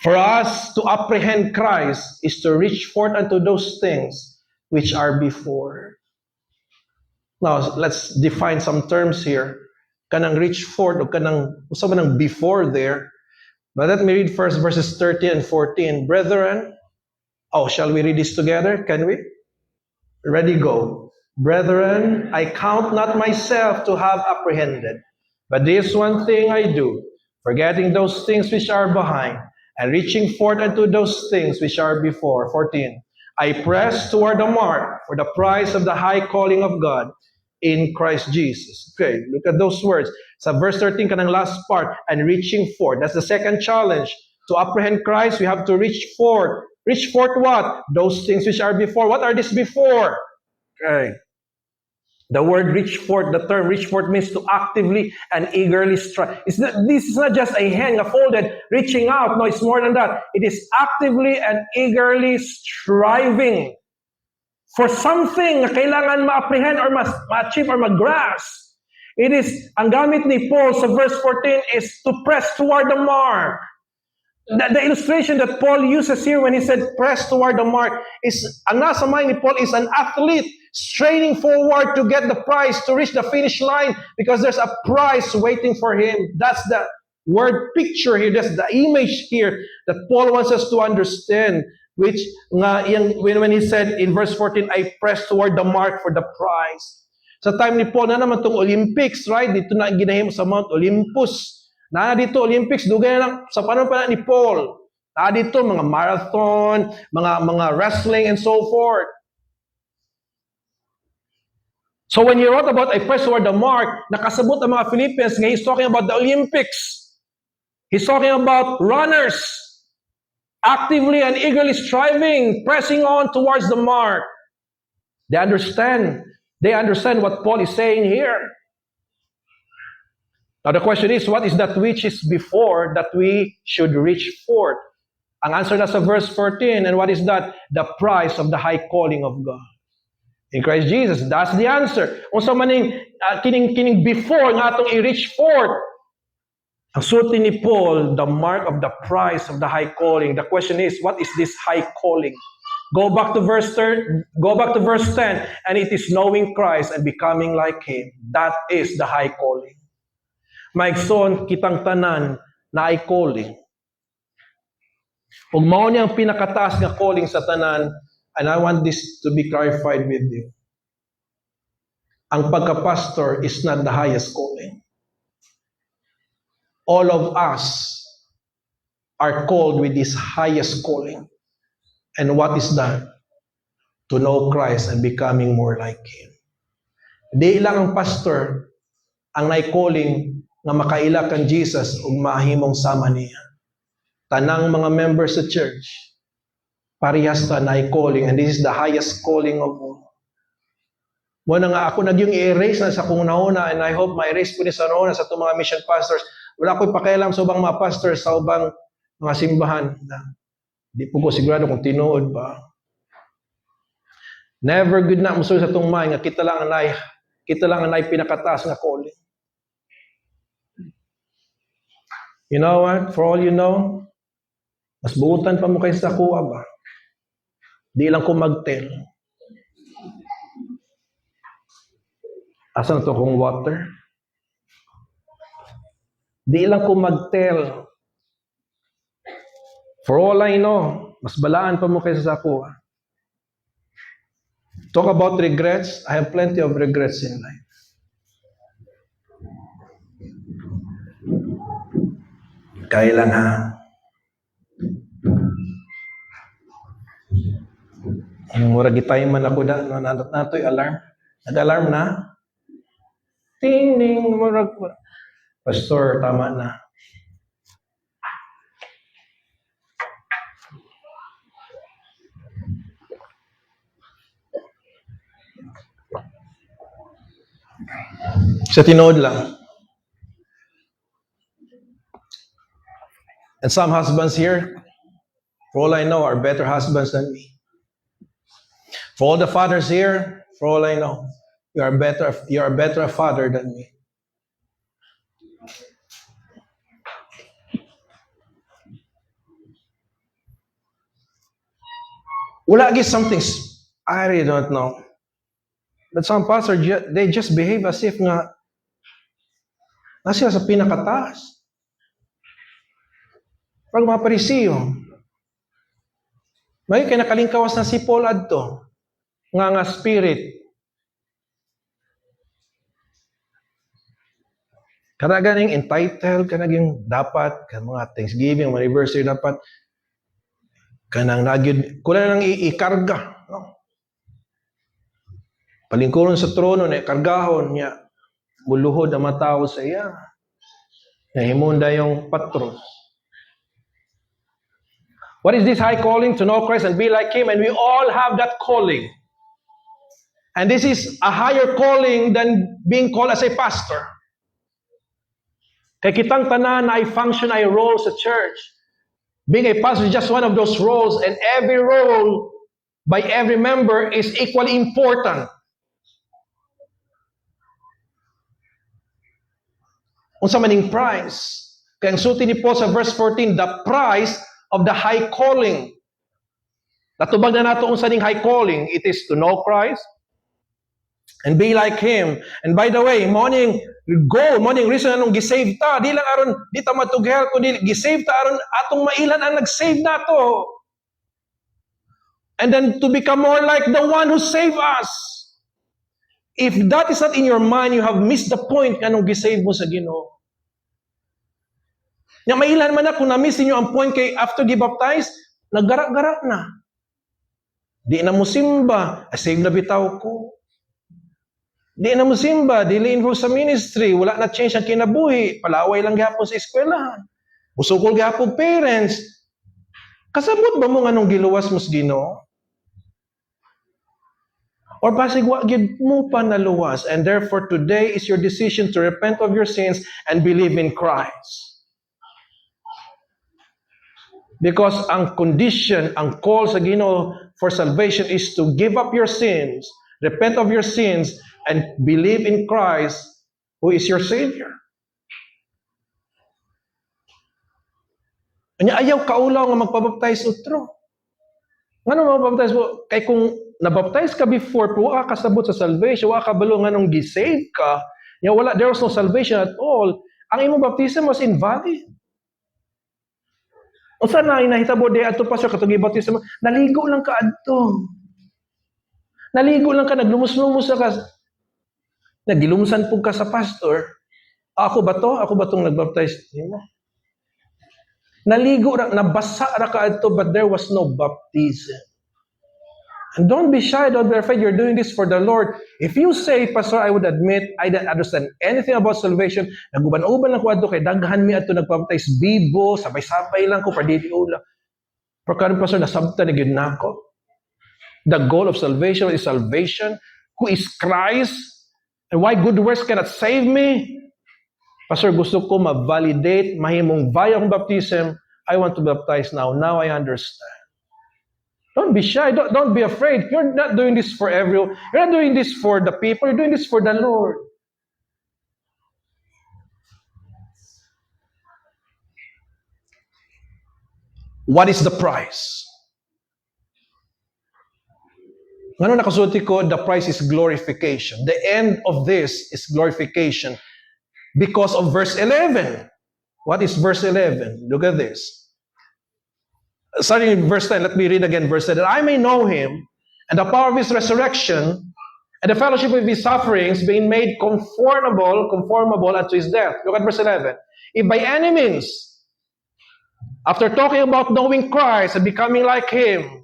for us to apprehend Christ is to reach forth unto those things which are before. Now, let's define some terms here. Kanang reach forth o kanang usa man ang before there. But let me read first verses 13 and 14. Brethren, shall we read this together? Can we? Ready, go. Brethren, I count not myself to have apprehended, but this one thing I do, forgetting those things which are behind, and reaching forth unto those things which are before. 14. I press toward the mark for the prize of the high calling of God in Christ Jesus. Okay, look at those words. Sa verse 13, kanang last part, and reaching forth. That's the second challenge. To apprehend Christ, we have to reach forth. Reach forth what? Those things which are before. What are these before? Okay. The word reach forth, the term reach forth means to actively and eagerly strive. This is not just a hand, a folded, reaching out. No, it's more than that. It is actively and eagerly striving for something na kailangan ma-apprehend or ma-achieve or ma-grasp. It is, ang gamit ni Paul sa verse 14 is to press toward the mark. The illustration that Paul uses here when he said press toward the mark is, ang nasa mind ni Paul is an athlete straining forward to get the prize, to reach the finish line because there's a prize waiting for him. That's the word picture here. That's the image here that Paul wants us to understand. Which when he said in verse 14, I press toward the mark for the prize. Sa time ni Paul na naman itong Olympics, right? Dito na ginahim sa Mount Olympus. Na dito Olympics, dugay na lang sa panahon pa na ni Paul. Na dito mga marathon, mga wrestling and so forth. So when he wrote about I press toward the mark, nakasabot ang mga Philippians nga he's talking about the Olympics. He's talking about runners. Actively and eagerly striving, pressing on towards the mark. They understand what Paul is saying here. Now the question is, what is that which is before that we should reach forth? Ang answer na sa verse 14, and what is that? The prize of the high calling of God in Christ Jesus. That's the answer. Unsa maning kining before nga atong i-reach forth. Ang sulti ni Paul, the mark of the prize of the high calling. The question is, what is this high calling? Go back to verse 10, and it is knowing Christ and becoming like Him. That is the high calling. Maigsoon kitang tanan na ay calling. Ug mao ni ang pinakataas nga calling sa tanan, and I want this to be clarified with you. Ang pagka-pastor is not the highest calling. All of us are called with this highest calling. And what is that? To know Christ and becoming more like Him. Di lang ang pastor ang nai-calling nga makaila kan Jesus ug mahimong sama niya. Tanang mga members sa church, parehas ta nai-calling, and this is the highest calling of all. Muna nga ako nagyong i-erase na sa kung nauna, and I hope ma-erase po ni sa nauna sa itong mga mission pastors. Wala ko'y pakialam sa ubang mga pastors, sa ubang mga simbahan. Di po ko sigurado kung tinuod ba. Never good na musul sa itong mind nga kita lang ang pinakataas nga calling. You know what? For all you know, mas buutan pa mo kayo sa kuha ba? Di lang ko mag-tell. Asan to kong water? Di lang ko mag-tell. For all I know, mas balaan pa mo kaysa sa ako. Talk about regrets. I have plenty of regrets in life. Kaya lang ha. Ang mura gitay man ako da, nato'y alarm. Nag-alarm na. Ting, ning, murag. Pastor, tama na. Sa tinood lang. And some husbands here, for all I know, are better husbands than me. For all the fathers here, for all I know, you are better a father than me. Wala gi something, I really don't know. But some pastors, they just behave as if nga, nasa sa pinakataas. Pag mga Parisiyo, may kinakalingkawas na si Paul adto, nga spirit. Kanaganing entitled, kanaging dapat, kan mga Thanksgiving, mga anniversary dapat, kanang nagyud, kulang nang ikarga. No? Palingkuron sa trono, na ikargahon niya, muluhod ang matao sa iya. Nahimunda yung patros. What is this high calling? To know Christ and be like Him. And we all have that calling. And this is a higher calling than being called as a pastor. Kaya kitang tanan na I function, I role sa church. Being a pastor is just one of those roles. And every role by every member is equally important. Unsa maning price? Kaya ang sulti ni Paul sa verse 14, the price of the high calling. Natubag na nato unsa ning high calling. It is to know Christ and be like Him. And by the way, morning goal, morning reason anong gisave ta, di lang aron di ta matugel kundi gisave ta aron atong mailan ang nagsave nato. And then to become more like the one who saved us. If that is not in your mind, you have missed the point anong gisave mo sa Ginoo. Nga mailan man na kung na-miss niyo ang point kay after gi-baptize, naggara-gara na. Di na mo simba, save na bitaw ko. Di na mo simba, dili involved sa ministry, wala na change ang kinabuhi, palaway lang gihapon sa eskwelahan. Usukol gihapon parents. Kasabot ba mo nga nung giluwas mo sa Ginoo? Or basig wa gid mo pa naluwas, and therefore today is your decision to repent of your sins and believe in Christ. Because ang condition, ang call sa Ginoo for salvation is to give up your sins, repent of your sins, and believe in Christ who is your Savior. Anya ayaw kaulaw nga magpabaptize utro. Ngano mabaptize mo? Kay kung nabaptize ka before, pero wala ka kasabot sa salvation, wala ka balo nga nung gisave ka, there was no salvation at all, ang imong baptism was invalid. O sana inahitabo di ato pastor katong baptism, naligo lang ka adto. Naligo lang ka, naglumos-lumos ka. Nagilumsan po ka sa pastor. Ako ba to? Ako ba tong nagbaptize nimo? Naligo ra, nabasa ra ka adto, but there was no baptism. And don't be shy, don't be afraid, you're doing this for the Lord. If you say, Pastor, I would admit, I don't understand anything about salvation, naguban-uban lang ko adto kay daghan mi adto nagpapatize bibo, sabay-sabay lang ko pa dili ula. Pero karon Pastor, nasabtan ni gid nako. The goal of salvation is salvation, who is Christ, and why good works cannot save me. Pastor, gusto ko ma-validate, mahimong via akong baptism, I want to baptize now. Now I understand. Don't be shy. Don't be afraid. You're not doing this for everyone. You're not doing this for the people. You're doing this for the Lord. What is the price? Ano nakasulti ko? The price is glorification. The end of this is glorification because of verse 11. What is verse 11? Look at this. Starting in verse 10, let me read again verse 10. That I may know Him and the power of His resurrection and the fellowship of His sufferings, being made conformable unto His death. Look at verse 11. If by any means, after talking about knowing Christ and becoming like Him,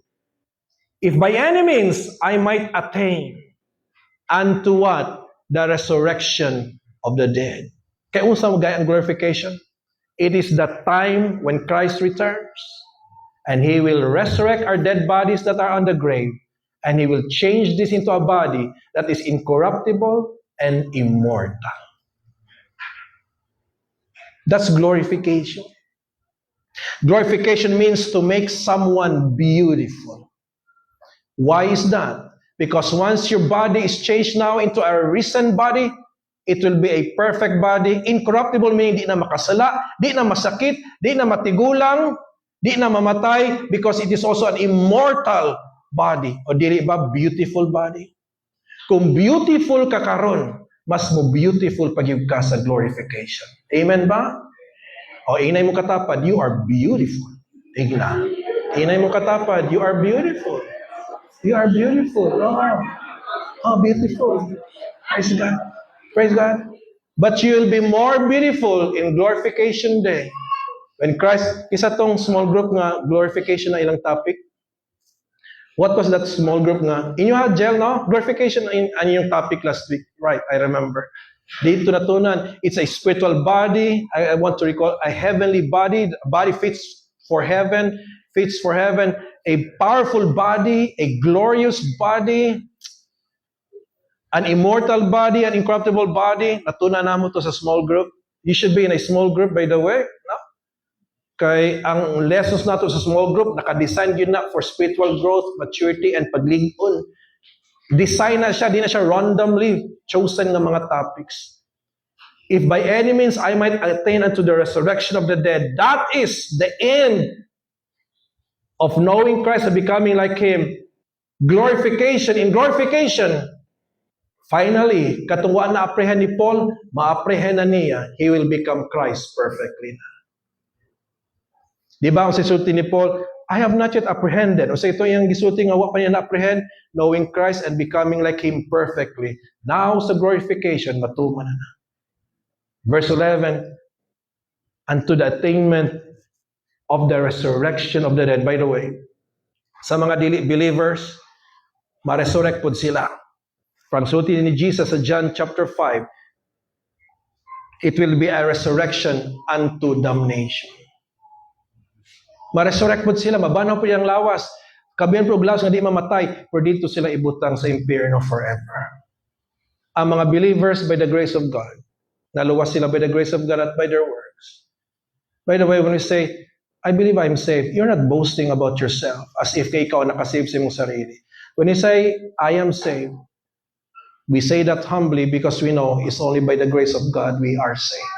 If by any means I might attain unto what? The resurrection of the dead. Kaya unsa mo gayang glorification? It is the time when Christ returns, and He will resurrect our dead bodies that are on the grave, and He will change this into a body that is incorruptible and immortal. That's glorification. Glorification means to make someone beautiful. Why is that? Because once your body is changed now into a risen body, it will be a perfect body, incorruptible, meaning di na makasala, di na masakit, di na matigulang, di na mamatay, because it is also an immortal body. O dili ba, beautiful body? Kung beautiful ka karon, mas mo beautiful pag yung ka sa glorification. Amen ba? O inay mo katapad, you are beautiful. Tignan. Inay mo katapad, you are beautiful. You are beautiful. Oh, beautiful. Praise God. Praise God. But you will be more beautiful in glorification day. When Christ, isa tong small group nga, glorification na ilang topic. What was that small group nga? Inyo ha, Jel, no? Glorification ang yung topic last week. Right, I remember. Dito natunan, it's a spiritual body. I want to recall, a heavenly body. A body fits for heaven. A powerful body, a glorious body, an immortal body, an incorruptible body. Natunan namo to sa small group. You should be in a small group, by the way. No? Kay ang lessons nato sa small group, naka-design yun na for spiritual growth, maturity, and paglingon. Design na siya, di na siya randomly chosen ng mga topics. If by any means I might attain unto the resurrection of the dead, that is the end of knowing Christ and becoming like Him. Glorification. In glorification, finally, katungwa na apprehend ni Paul, ma-apprehend na niya, he will become Christ perfectly. Di ba ang sisulti ni Paul, I have not yet apprehended. O sa ito yung gisulti nga, wa pa niya na-apprehend, knowing Christ and becoming like Him perfectly. Now, sa glorification, matuman na. Verse 11, unto the attainment of the resurrection of the dead. By the way, sa mga believers, ma-resurrect po sila. From sulti ni Jesus sa John chapter 5, it will be a resurrection unto damnation. Ma-resurrect po sila, mabanaw po yung lawas. Kabihan po lawas nga di mamatay, for dito sila ibutang sa impyerno forever. Ang mga believers, by the grace of God, naluwas sila by the grace of God at by their works. By the way, when we say, I believe I'm saved, you're not boasting about yourself as if ikaw nakasave sa mong sarili. When you say, I am saved, we say that humbly because we know it's only by the grace of God we are saved.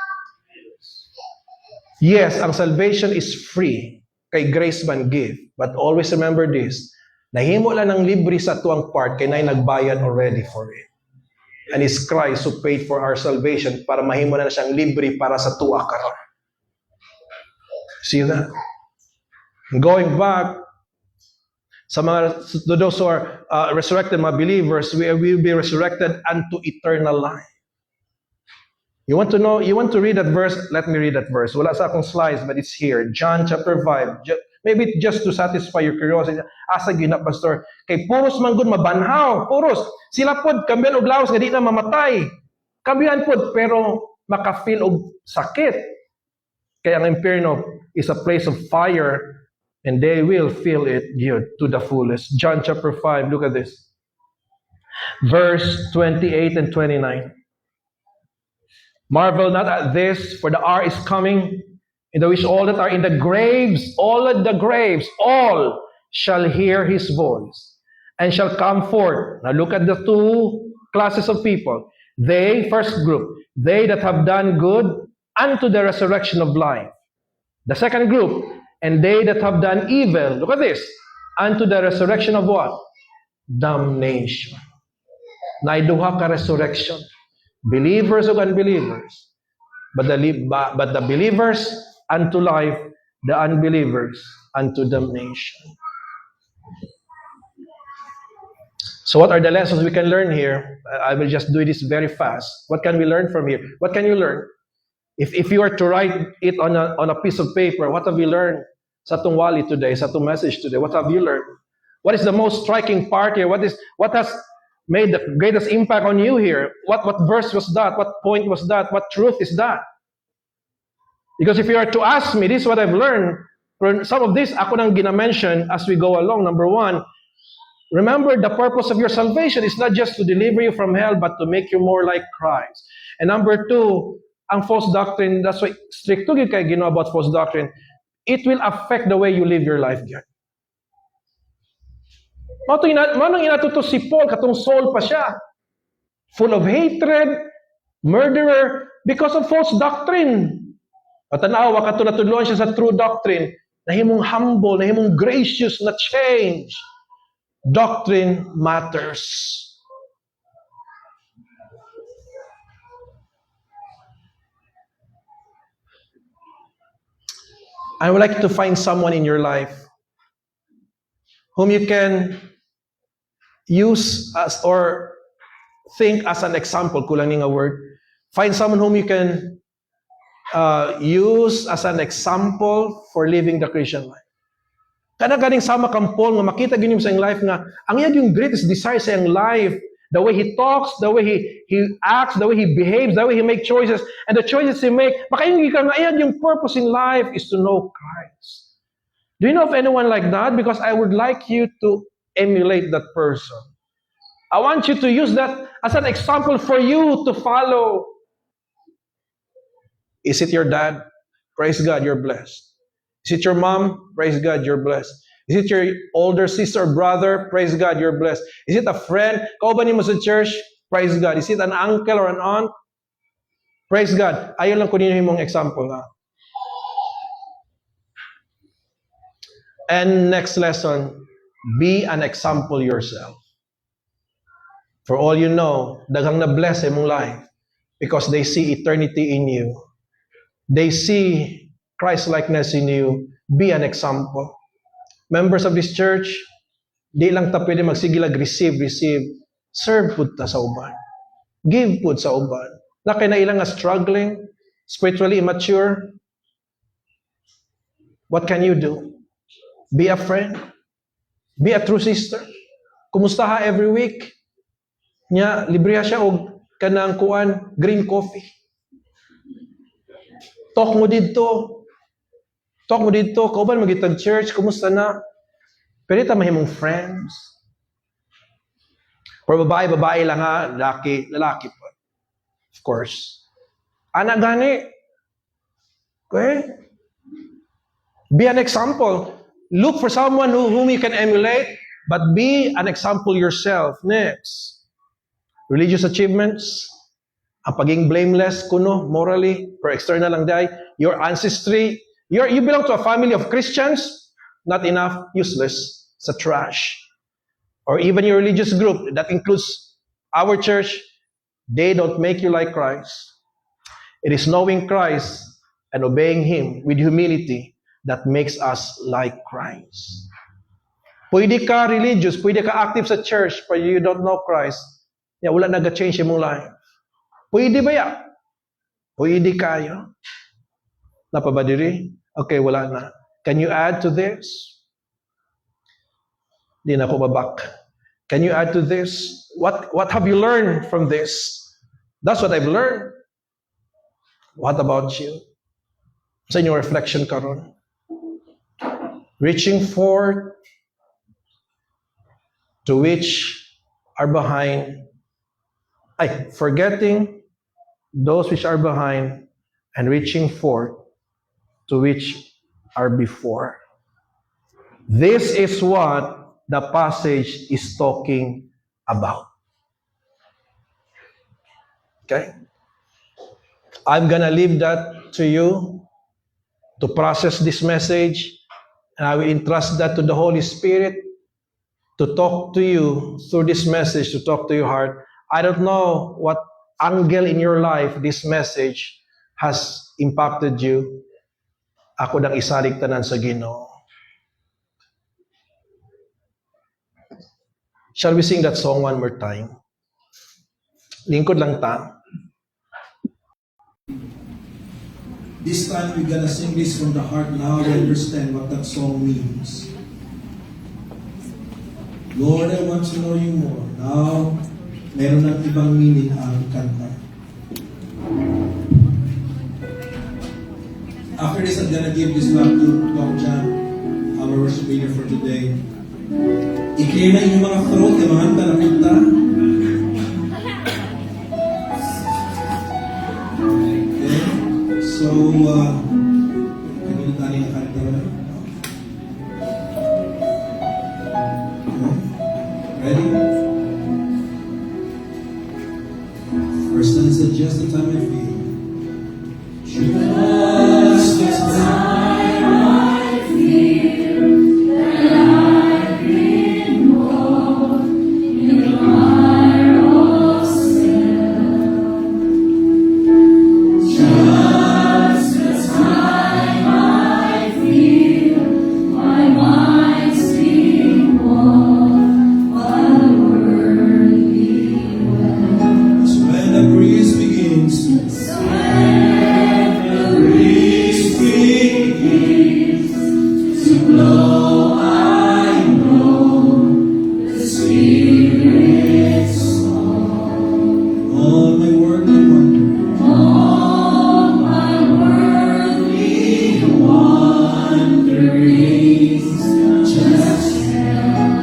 Yes, ang salvation is free. Kay grace man give. But always remember this, nahimo lang ng libre sa tuwang part kay na'y nagbayad already for it. And it's Christ who paid for our salvation para mahimo na siyang libre para sa tuwa karon. See that? Going back, sa mga, to those who are resurrected, mga believers, we will be resurrected unto eternal life. You want to know, you want to read that verse? Let me read that verse. Wala sa akong slides, but it's here. John chapter 5. Maybe just to satisfy your curiosity. Asa yun na, Pastor. Kay puros man gud mabanhaw. Puros. Sila pod, kambihan og lawas nga di na mamatay. Kambihan pod, pero makafeel og sakit. Kaya ang impyerno is a place of fire, and they will feel it to the fullest. John chapter 5, look at this. Verse 28 and 29. Marvel not at this, for the hour is coming, in which all that are in the graves, all shall hear His voice, and shall come forth. Now look at the two classes of people. They, first group, they that have done good, unto the resurrection of life. The second group, and they that have done evil, look at this, unto the resurrection of what? Damnation. Naiduha ka resurrection. Believers or unbelievers. But the believers unto life, the unbelievers unto damnation. So what are the lessons we can learn here? I will just do this very fast. What can we learn from here? What can you learn? If you were to write it on a piece of paper, what have you learned sa itong wali today, sa itong message today? What have you learned? What is the most striking part here? What has made the greatest impact on you here? What verse was that? What point was that? What truth is that? Because if you are to ask me, this is what I've learned. For some of this, ako nang gina-mention as we go along. Number one, remember the purpose of your salvation is not just to deliver you from hell, but to make you more like Christ. And number two, ang false doctrine, that's why strict to kay ginawa about false doctrine, it will affect the way you live your life, God. Manong inatuto si Paul, katong Saul pa siya. Full of hatred, murderer, because of false doctrine. Patanawa, katulad-tudloan siya sa true doctrine, nahimong humble, nahimong gracious na change. Doctrine matters. I would like to find someone in your life whom you can use as or think as an example, kulang ning a word. Find someone whom you can use as an example for living the Christian life. Kada ganing sama kang Paul nga makita gyud sa iyang life nga ang iya yung greatest desire sa iyang life, the way he talks, the way he acts, the way he behaves, the way he make choices, and the choices he make, makaingi ka nga iyan yung purpose in life is to know Christ. Do you know of anyone like that? Because I would like you to emulate that person. I want you to use that as an example for you to follow. Is it your dad? Praise God, you're blessed. Is it your mom? Praise God, you're blessed. Is it your older sister or brother? Praise God, you're blessed. Is it a friend? Kauban mo sa church? Praise God. Is it an uncle or an aunt? Praise God. Ayaw lang kunin yung mong example. Ha? And next lesson, be an example yourself. For all you know, daghang na bless imong life because they see eternity in you. They see Christ-likeness in you. Be an example. Members of this church, di lang ta pwede magsigilag receive. Serve pud ta sa uban. Give pud sa uban. Na kay na ilang nga struggling, spiritually immature. What can you do? Be a friend. Be a true sister. Kumusta ha every week? Nya, libriha siya og kanang kuan, green coffee. Talk mo dito. Kauban magitag church, kumusta na? Pwede ta mahimong friends. For babae lang ha, lalaki pa. Of course. Ana gani. Okay? Be an example. Look for someone whom you can emulate, but be an example yourself. Next. Religious achievements. Ang pagiging blameless kuno morally for external lang day, your ancestry, you belong to a family of Christians, not enough, useless, sa trash. Or even your religious group, that includes our church, they don't make you like Christ. It is knowing Christ and obeying Him with humility that makes us like Christ. Pwede ka religious, pwede ka active sa church, but you don't know Christ, wala nag-change imong life. Pwede ba ya? Pwede kayo? Napabadiri? Okay, wala na. Can you add to this? Di na ako babak. Can you add to this? What have you learned from this? That's what I've learned. What about you? Sa inyong reflection karon. Reaching forth to which are behind. Forgetting those which are behind and reaching forth to which are before. This is what the passage is talking about. Okay? I'm gonna leave that to you to process this message, and I will entrust that to the Holy Spirit to talk to you through this message, to talk to your heart. I don't know what angle in your life this message has impacted you. Ako dang isalig tanan sa Ginoo. Shall we sing that song one more time? Lingkod lang ta. This time we're gonna sing this from the heart now. We understand what that song means. Lord, I want to know you more. Now, meron ng ibang meaning ang kanta. After this, I'm gonna give this back to Tom John, our worship leader for today. I-claim na inyong mga throat, yung mga hanta na kanta. Okay? So, kanina tayo ang kanta na. Okay? Ready?